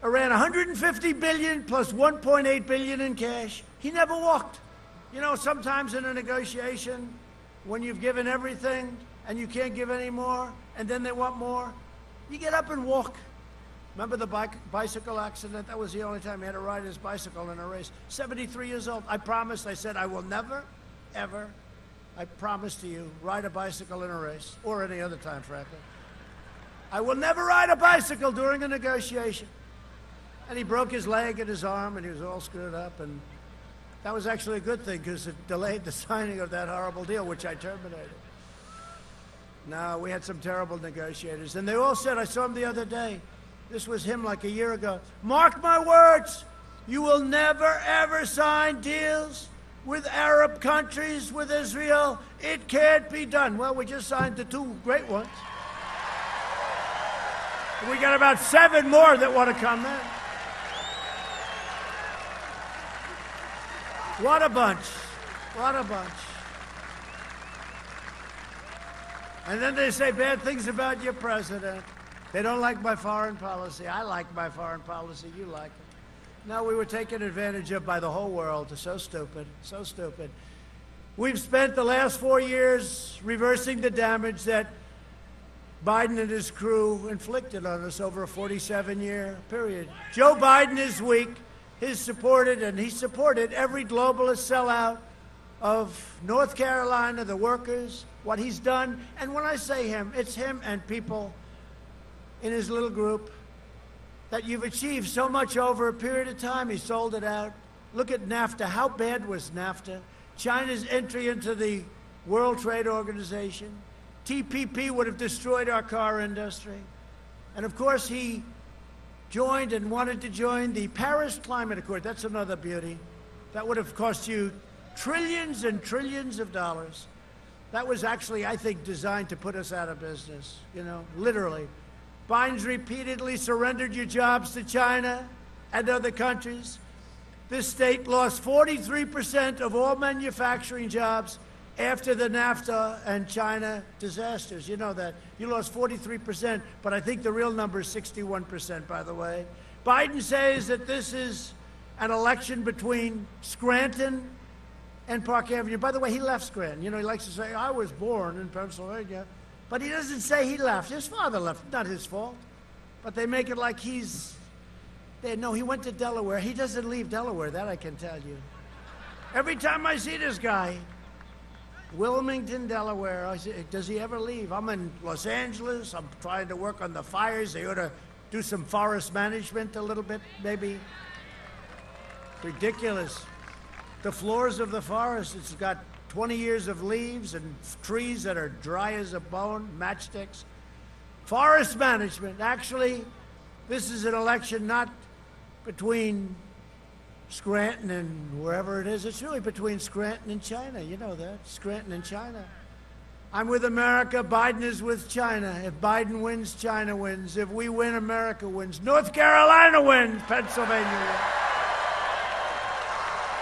Iran $150 billion plus $1.8 billion in cash. He never walked. You know, sometimes in a negotiation, when you've given everything and you can't give any more, and then they want more, you get up and walk. Remember the bicycle accident? That was the only time he had to ride his bicycle in a race. 73 years old. I promised, I said, I will never, ever, I promise to you, ride a bicycle in a race, or any other time, frankly. I will never ride a bicycle during a negotiation. And he broke his leg and his arm, and he was all screwed up. And that was actually a good thing, because it delayed the signing of that horrible deal, which I terminated. No, we had some terrible negotiators. And they all said, I saw him the other day. This was him like a year ago. Mark my words, you will never, ever sign deals with Arab countries, with Israel. It can't be done. Well, we just signed the 2 great ones. We got about 7 more that want to come in. What a bunch. What a bunch. And then they say bad things about your president. They don't like my foreign policy. I like my foreign policy. You like it. No, we were taken advantage of by the whole world. It's so stupid. So stupid. We've spent the last 4 years reversing the damage that Biden and his crew inflicted on us over a 47-year period. Joe Biden is weak. He supported every globalist sellout of North Carolina, the workers, what he's done. And when I say him, it's him and people in his little group that you've achieved so much over a period of time. He sold it out. Look at NAFTA. How bad was NAFTA? China's entry into the World Trade Organization. TPP would have destroyed our car industry. And of course, he joined and wanted to join the Paris Climate Accord. That's another beauty. That would have cost you trillions and trillions of dollars. That was actually, I think, designed to put us out of business, literally. Biden's repeatedly surrendered your jobs to China and other countries. This state lost 43% of all manufacturing jobs after the NAFTA and China disasters. You know that. You lost 43%, but I think the real number is 61%, by the way. Biden says that this is an election between Scranton and Park Avenue. By the way, he left Scranton. He likes to say, I was born in Pennsylvania. But he doesn't say he left. His father left. Not his fault. But they make it like no, he went to Delaware. He doesn't leave Delaware, that I can tell you. Every time I see this guy, Wilmington, Delaware, I say, does he ever leave? I'm in Los Angeles. I'm trying to work on the fires. They ought to do some forest management a little bit, maybe. Ridiculous. The floors of the forest, it's got 20 years of leaves and trees that are dry as a bone, matchsticks. Forest management. Actually, this is an election not between Scranton and wherever it is. It's really between Scranton and China. You know that. Scranton and China. I'm with America. Biden is with China. If Biden wins, China wins. If we win, America wins. North Carolina wins. Pennsylvania wins.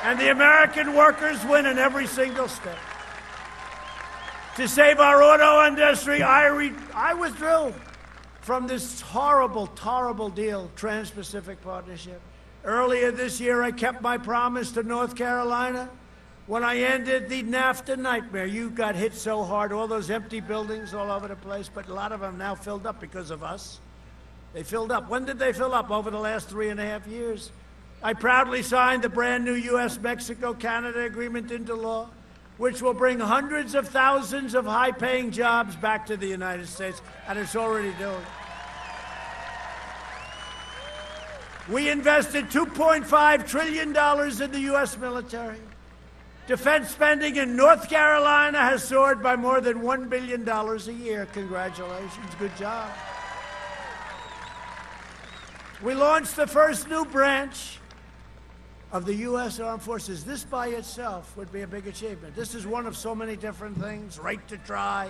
And the American workers win in every single state. To save our auto industry, I withdrew from this horrible deal, Trans-Pacific Partnership. Earlier this year, I kept my promise to North Carolina when I ended the NAFTA nightmare. You got hit so hard, all those empty buildings all over the place, but a lot of them now filled up because of us. They filled up. When did they fill up? Over the last 3.5 years. I proudly signed the brand new U.S.-Mexico-Canada agreement into law, which will bring hundreds of thousands of high-paying jobs back to the United States, and it's already doing. We invested $2.5 trillion in the U.S. military. Defense spending in North Carolina has soared by more than $1 billion a year. Congratulations. Good job. We launched the first new branch of the U.S. Armed Forces. This by itself would be a big achievement. This is one of so many different things. Right to try,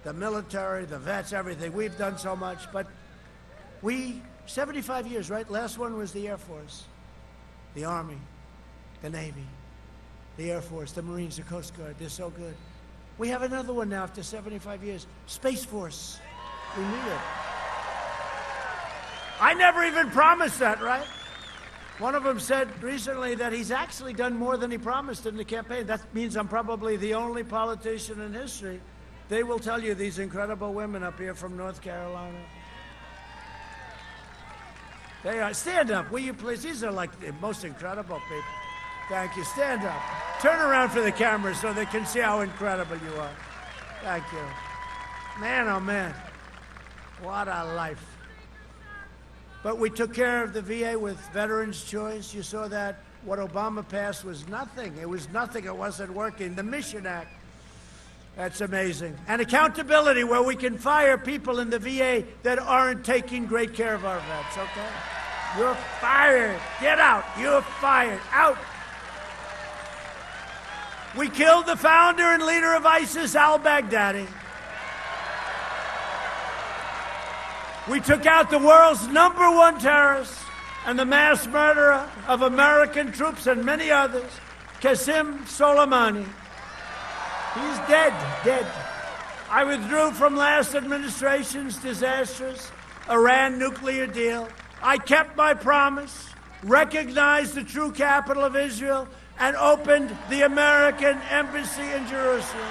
the military, the vets, everything. We've done so much, but 75 years, right? Last one was the Air Force, the Army, the Navy, the Air Force, the Marines, the Coast Guard. They're so good. We have another one now after 75 years, Space Force. We need it. I never even promised that, right? One of them said recently that he's actually done more than he promised in the campaign. That means I'm probably the only politician in history. They will tell you, these incredible women up here from North Carolina. They are. Stand up, will you please? These are like the most incredible people. Thank you. Stand up. Turn around for the camera so they can see how incredible you are. Thank you. Man, oh man. What a life. But we took care of the VA with Veterans Choice. You saw that. What Obama passed was nothing. It was nothing. It wasn't working. The Mission Act. That's amazing. And accountability, where we can fire people in the VA that aren't taking great care of our vets, okay? You're fired. Get out. You're fired. Out. We killed the founder and leader of ISIS, al-Baghdadi. We took out the world's #1 terrorist and the mass murderer of American troops and many others, Qasem Soleimani. He's dead. I withdrew from last administration's disastrous Iran nuclear deal. I kept my promise, recognized the true capital of Israel, and opened the American embassy in Jerusalem.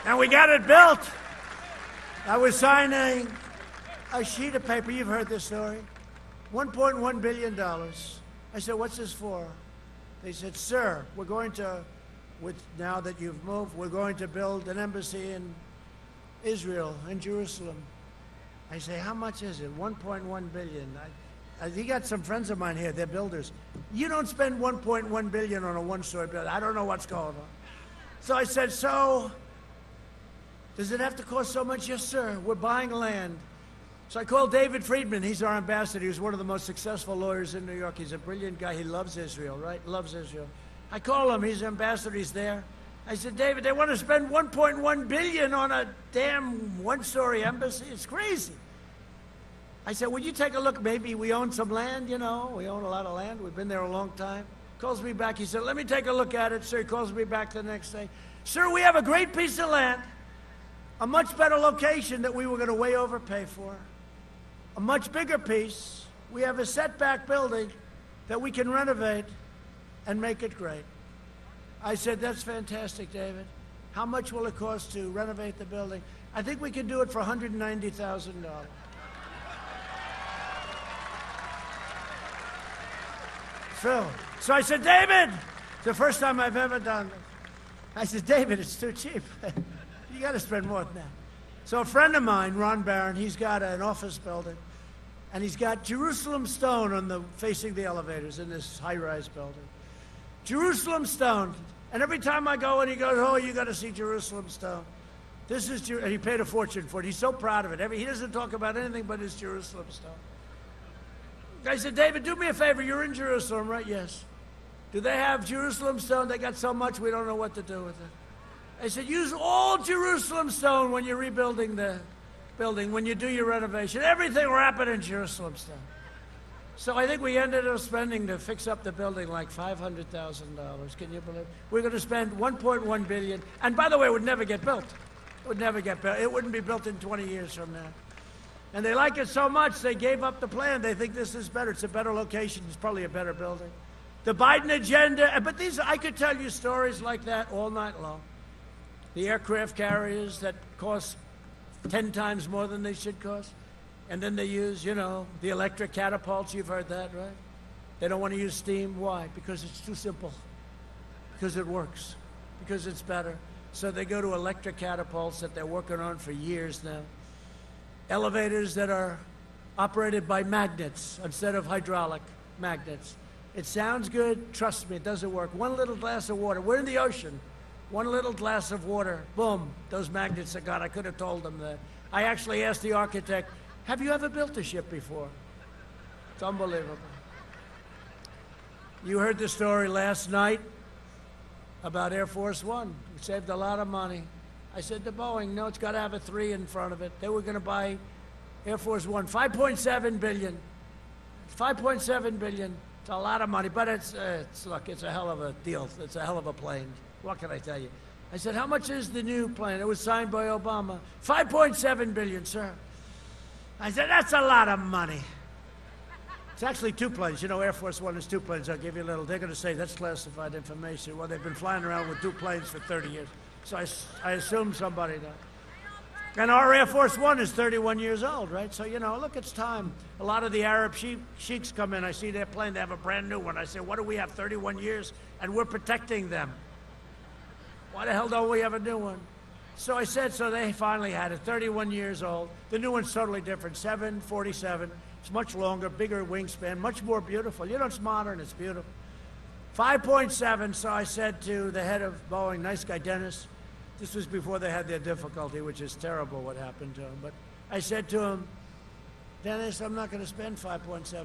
And we got it built. I was signing a sheet of paper. You've heard this story. $1.1 billion. I said, what's this for? They said, sir, we're going to, now that you've moved, we're going to build an embassy in Israel, in Jerusalem. I say, how much is it? $1.1 billion. He got some friends of mine here, they're builders. You don't spend $1.1 billion on a one-story building. I don't know what's going on. So I said, so, does it have to cost so much? Yes, sir, we're buying land. So I called David Friedman. He's our ambassador. He's one of the most successful lawyers in New York. He's a brilliant guy. He loves Israel, right? Loves Israel. I call him. He's ambassador. He's there. I said, David, they want to spend $1.1 billion on a damn one-story embassy. It's crazy. I said, would you take a look? Maybe we own some land, you know. We own a lot of land. We've been there a long time. Calls me back. He said, let me take a look at it. Sir, he calls me back the next day. Sir, we have a great piece of land, a much better location that we were going to way overpay for, a much bigger piece. We have a setback building that we can renovate and make it great. I said, that's fantastic, David. How much will it cost to renovate the building? I think we can do it for $190,000. So I said, David, it's the first time I've ever done this. I said, David, it's too cheap. You got to spend more than that. So a friend of mine, Ron Barron, he's got an office building, and he's got Jerusalem stone on the facing the elevators in this high-rise building. Jerusalem stone. And every time I go in, he goes, oh, you got to see Jerusalem stone. This is, and he paid a fortune for it. He's so proud of it. He doesn't talk about anything but his Jerusalem stone. I said, David, do me a favor. You're in Jerusalem, right? Yes. Do they have Jerusalem stone? They got so much we don't know what to do with it. I said, use all Jerusalem stone when you're rebuilding the building, when you do your renovation. Everything wrap it in Jerusalem stone. So I think we ended up spending to fix up the building like $500,000. Can you believe it? We're going to spend $1.1 billion. And by the way, it would never get built. It would never get built. It wouldn't be built in 20 years from now. And they like it so much, they gave up the plan. They think this is better. It's a better location. It's probably a better building. The Biden agenda, but these, I could tell you stories like that all night long. The aircraft carriers that cost 10 times more than they should cost. And then they use, you know, the electric catapults. You've heard that, right? They don't want to use steam. Why? Because it's too simple. Because it works. Because it's better. So they go to electric catapults that they're working on for years now. Elevators that are operated by magnets instead of hydraulic magnets. It sounds good. Trust me, it doesn't work. One little glass of water. We're in the ocean. One little glass of water. Boom. Those magnets are gone. I could have told them that. I actually asked the architect, have you ever built a ship before? It's unbelievable. You heard the story last night about Air Force One. We saved a lot of money. I said to Boeing, no, it's got to have a 3 in front of it. They were going to buy Air Force One, $5.7 billion. $5.7 billion. It's a lot of money, but look, it's a hell of a deal. It's a hell of a plane. What can I tell you? I said, how much is the new plane? It was signed by Obama. $5.7 billion, sir. I said, that's a lot of money. It's actually 2 planes. You know, Air Force One is 2 planes. I'll give you a little. They're going to say that's classified information. Well, they've been flying around with 2 planes for 30 years. So I assume somebody does. And our Air Force One is 31 years old, right? So, you know, look, it's time. A lot of the Arab sheiks come in. I see their plane. They have a brand new one. I say, what do we have, 31 years? And we're protecting them. Why the hell don't we have a new one? So I said, so they finally had it, 31 years old. The new one's totally different, 747. It's much longer, bigger wingspan, much more beautiful. You know, it's modern, it's beautiful. 5.7, so I said to the head of Boeing, nice guy, Dennis. This was before they had their difficulty, which is terrible what happened to him. But I said to him, Dennis, I'm not going to spend $5.7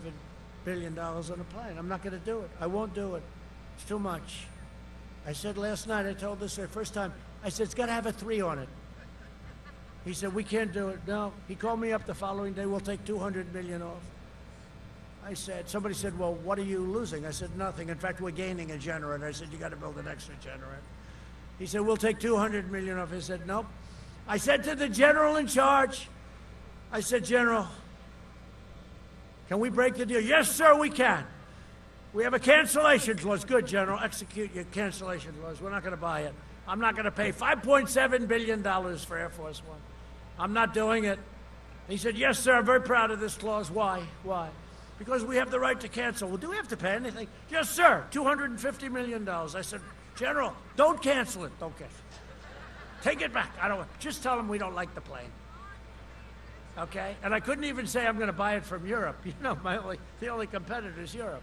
billion on a plane. I'm not going to do it. I won't do it. It's too much. I said last night, I told this for the first time, I said, it's got to have a 3 on it. He said, we can't do it. No. He called me up the following day, we'll take $200 million off. I said, somebody said, well, what are you losing? I said, nothing. In fact, we're gaining a generator. I said, you got to build an extra generator. He said, we'll take $200 million off. I said, nope. I said to the general in charge, I said, General, can we break the deal? Yes, sir, we can. We have a cancellation clause. Good, General. Execute your cancellation clause. We're not going to buy it. I'm not going to pay $5.7 billion for Air Force One. I'm not doing it. He said, yes, sir, I'm very proud of this clause. Why? Why? Because we have the right to cancel. Well, do we have to pay anything? Yes, sir, $250 million. I said, General, don't cancel it. Don't cancel it. Take it back. I don't. Just tell them we don't like the plane. Okay? And I couldn't even say I'm going to buy it from Europe. You know, the only competitor is Europe.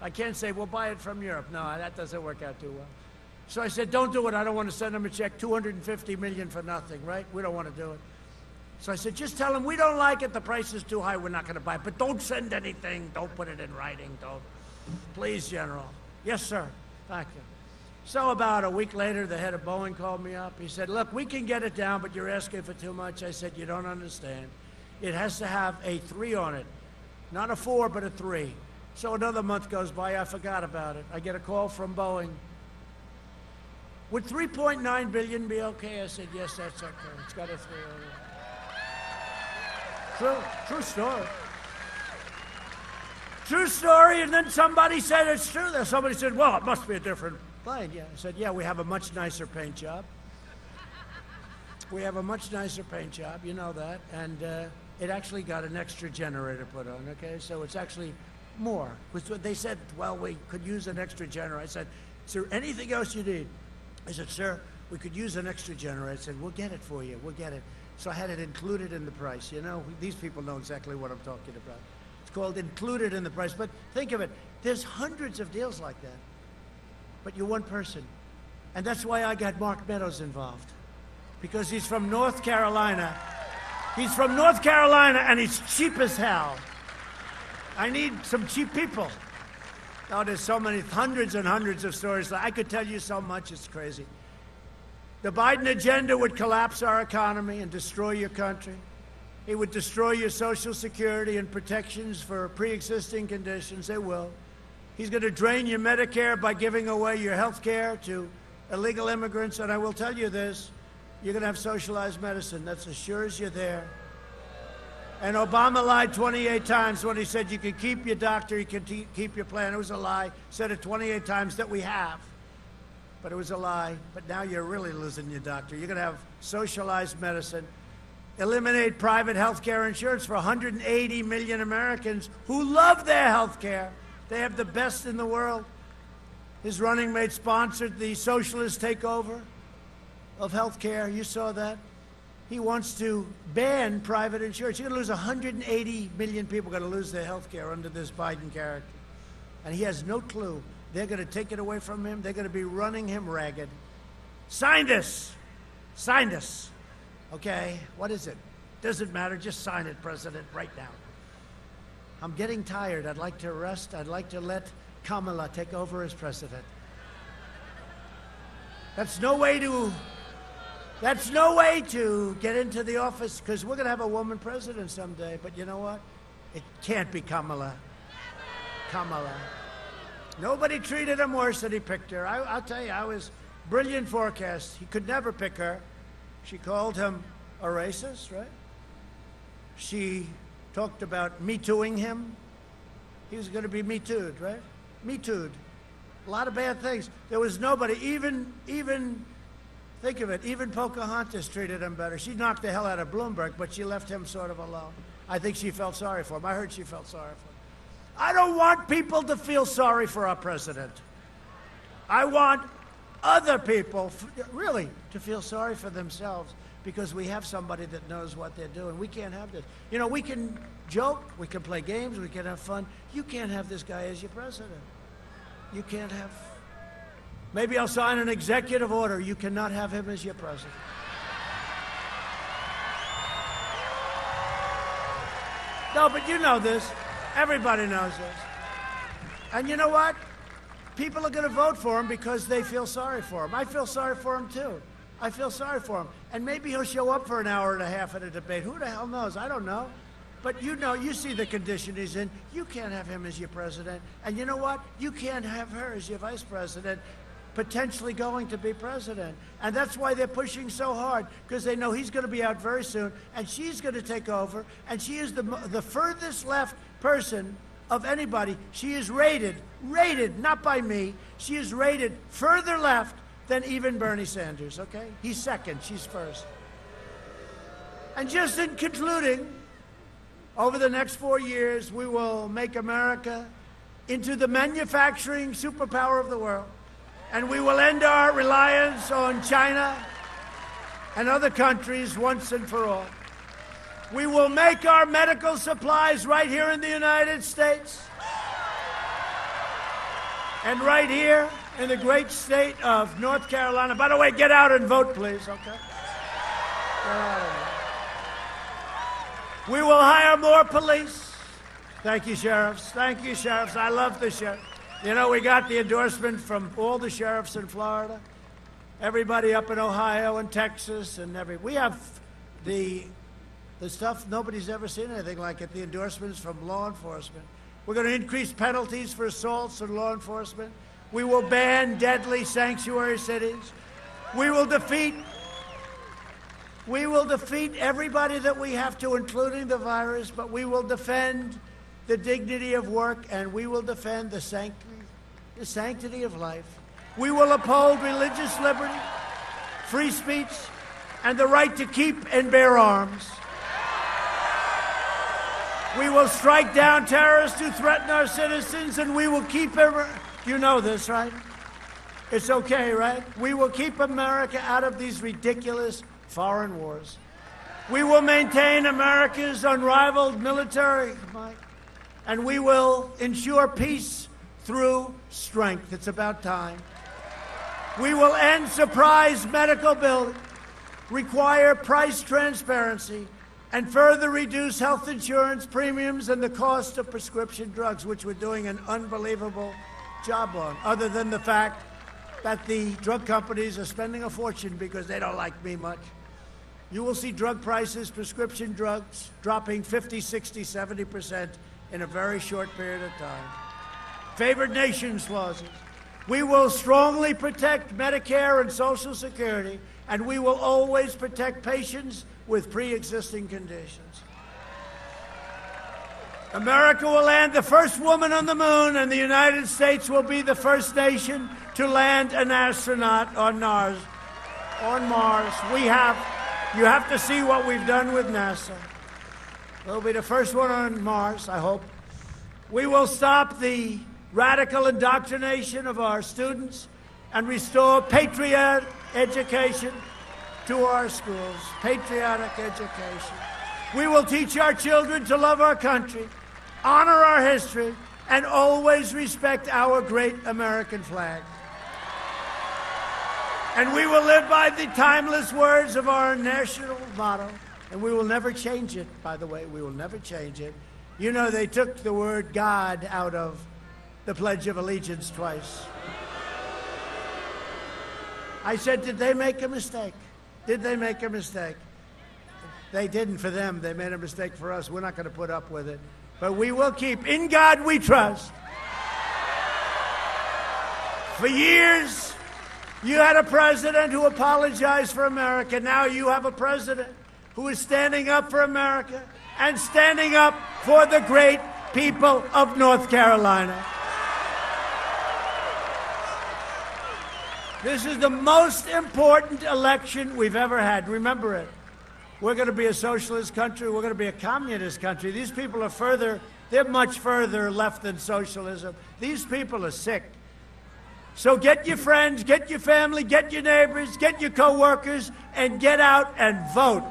I can't say we'll buy it from Europe. No, that doesn't work out too well. So I said, don't do it. I don't want to send them a check, $250 million for nothing, right? We don't want to do it. So I said, just tell them we don't like it. The price is too high. We're not going to buy it. But don't send anything. Don't put it in writing. Don't. Please, General. Yes, sir. Thank you. So about a week later, the head of Boeing called me up. He said, look, we can get it down, but you're asking for too much. I said, you don't understand. It has to have a 3 on it. Not a 4, but a 3. So another month goes by. I forgot about it. I get a call from Boeing. Would $3.9 billion be okay? I said, yes, that's okay. It's got a 3 on it. True story. True story, and then somebody said it's true. Somebody said, well, it must be a different plane. Yeah, I said, yeah, we have a much nicer paint job. We have a much nicer paint job, you know that, and it actually got an extra generator put on, okay? So it's actually more. They said, well, we could use an extra generator. I said, is there anything else you need? I said, sir, we could use an extra generator. I said, we'll get it for you. We'll get it. So I had it included in the price. You know, these people know exactly what I'm talking about. It's called included in the price. But think of it. There's hundreds of deals like that. But you're one person. And that's why I got Mark Meadows involved. Because he's from North Carolina. He's from North Carolina, and he's cheap as hell. I need some cheap people. Oh, there's so many, hundreds and hundreds of stories. I could tell you so much, it's crazy. The Biden agenda would collapse our economy and destroy your country. It would destroy your Social Security and protections for pre-existing conditions. They will. He's going to drain your Medicare by giving away your health care to illegal immigrants. And I will tell you this, you're going to have socialized medicine. That's as sure as you're there. And Obama lied 28 times when he said you can keep your doctor, you can keep your plan. It was a lie. Said it 28 times that we have. But it was a lie. But now you're really losing your doctor. You're going to have socialized medicine. Eliminate private health care insurance for 180 million Americans who love their health care. They have the best in the world. His running mate sponsored the socialist takeover of health care. You saw that. He wants to ban private insurance. You're going to lose 180 million people are going to lose their health care under this Biden character. And he has no clue. They're going to take it away from him. They're going to be running him ragged. Sign this. Sign this. Okay, what is it? Doesn't matter. Just sign it, President, right now. I'm getting tired. I'd like to rest. I'd like to let Kamala take over as president. That's no way to get into the office, because we're going to have a woman president someday. But you know what? It can't be Kamala. Kamala. Nobody treated him worse than he picked her. I'll tell you, I was brilliant forecast. He could never pick her. She called him a racist, right? She talked about Me Tooing him. He was going to be Me Too'd, right? Me Too'd. A lot of bad things. There was nobody, even think of it, even Pocahontas treated him better. She knocked the hell out of Bloomberg, but she left him sort of alone. I think she felt sorry for him. I heard she felt sorry for him. I don't want people to feel sorry for our president. I want other people, really, to feel sorry for themselves, because we have somebody that knows what they're doing. We can't have this. You know, we can joke, we can play games, we can have fun. You can't have this guy as your president. You can't have... Maybe I'll sign an executive order. You cannot have him as your president. No, but you know this. Everybody knows this. And you know what? People are going to vote for him because they feel sorry for him. I feel sorry for him, too. I feel sorry for him. And maybe he'll show up for an hour and a half at a debate. Who the hell knows? I don't know. But you know, you see the condition he's in. You can't have him as your president. And you know what? You can't have her as your vice president, potentially going to be president. And that's why they're pushing so hard, because they know he's going to be out very soon, and she's going to take over, and she is the furthest left person of anybody. She is rated, not by me, she is rated further left than even Bernie Sanders, okay? He's second, she's first. And just in concluding, over the next 4 years, we will make America into the manufacturing superpower of the world. And we will end our reliance on China and other countries once and for all. We will make our medical supplies right here in the United States. And right here in the great state of North Carolina. By the way, get out and vote, please, okay? Get out of here. We will hire more police. Thank you, sheriffs. Thank you, sheriffs. I love the sheriffs. You know, we got the endorsement from all the sheriffs in Florida, everybody up in Ohio and Texas and we have the stuff, nobody's ever seen anything like it, the endorsements from law enforcement. We're going to increase penalties for assaults and law enforcement. We will ban deadly sanctuary cities. We will defeat everybody that we have to, including the virus, but we will defend the dignity of work, and we will defend the sanctity of life. We will uphold religious liberty, free speech, and the right to keep and bear arms. We will strike down terrorists who threaten our citizens, and we will keep you know this, right? It's okay, right? We will keep America out of these ridiculous foreign wars. We will maintain America's unrivaled military might. And we will ensure peace through strength. It's about time. We will end surprise medical billing, require price transparency, and further reduce health insurance premiums and the cost of prescription drugs, which we're doing an unbelievable job on, other than the fact that the drug companies are spending a fortune because they don't like me much. You will see drug prices, prescription drugs, dropping 50, 60, 70% in a very short period of time. Favored nations clauses. We will strongly protect Medicare and Social Security, and we will always protect patients with pre-existing conditions. America will land the first woman on the moon, and the United States will be the first nation to land an astronaut on Mars. You have to see what we've done with NASA. We'll be the first one on Mars, I hope. We will stop the radical indoctrination of our students and restore patriotic education to our schools. Patriotic education. We will teach our children to love our country, honor our history, and always respect our great American flag. And we will live by the timeless words of our national motto. And we will never change it, by the way. We will never change it. You know, they took the word God out of the Pledge of Allegiance twice. I said, did they make a mistake? Did they make a mistake? They didn't for them. They made a mistake for us. We're not going to put up with it. But we will keep, in God we trust. For years, you had a president who apologized for America. Now you have a president who is standing up for America and standing up for the great people of North Carolina. This is the most important election we've ever had. Remember it. We're going to be a socialist country. We're going to be a communist country. These people are they're much further left than socialism. These people are sick. So get your friends, get your family, get your neighbors, get your co-workers, and get out and vote.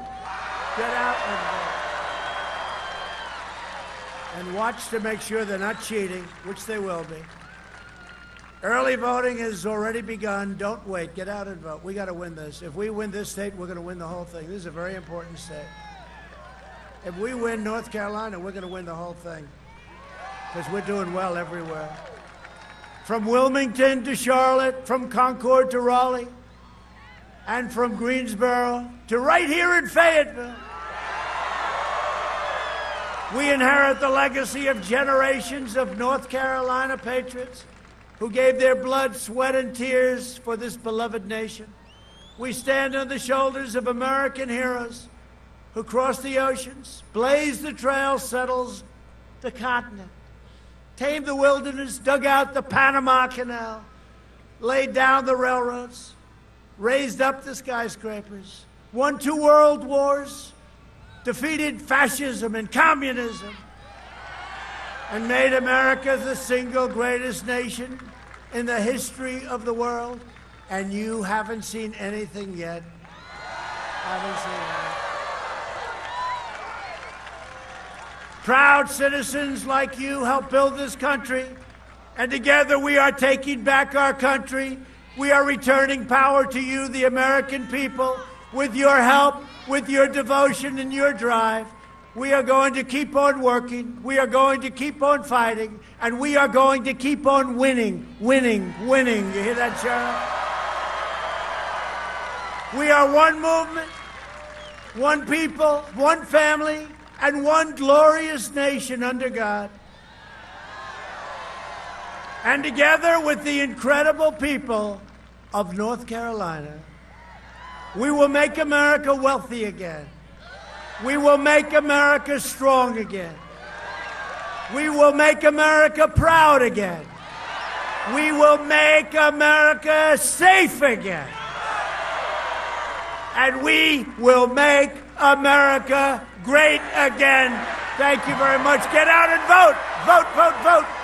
Get out and vote. And watch to make sure they're not cheating, which they will be. Early voting has already begun. Don't wait. Get out and vote. We got to win this. If we win this state, we're going to win the whole thing. This is a very important state. If we win North Carolina, we're going to win the whole thing. Because we're doing well everywhere. From Wilmington to Charlotte, from Concord to Raleigh, and from Greensboro to right here in Fayetteville. We inherit the legacy of generations of North Carolina patriots who gave their blood, sweat, and tears for this beloved nation. We stand on the shoulders of American heroes who crossed the oceans, blazed the trail, settled the continent. tamed the wilderness, dug out the Panama Canal, laid down the railroads, raised up the skyscrapers, won 2 world wars, defeated fascism and communism, and made America the single greatest nation in the history of the world. And you haven't seen anything yet. Haven't seen anything. Proud citizens like you help build this country, and together we are taking back our country. We are returning power to you, the American people, with your help, with your devotion and your drive. We are going to keep on working. We are going to keep on fighting. And we are going to keep on winning, winning, winning. You hear that, Sharon? We are one movement, one people, one family, and one glorious nation under God. And together with the incredible people of North Carolina, we will make America wealthy again. We will make America strong again. We will make America proud again. We will make America safe again. And we will make America great again. Thank you very much. Get out and vote. Vote, vote, vote.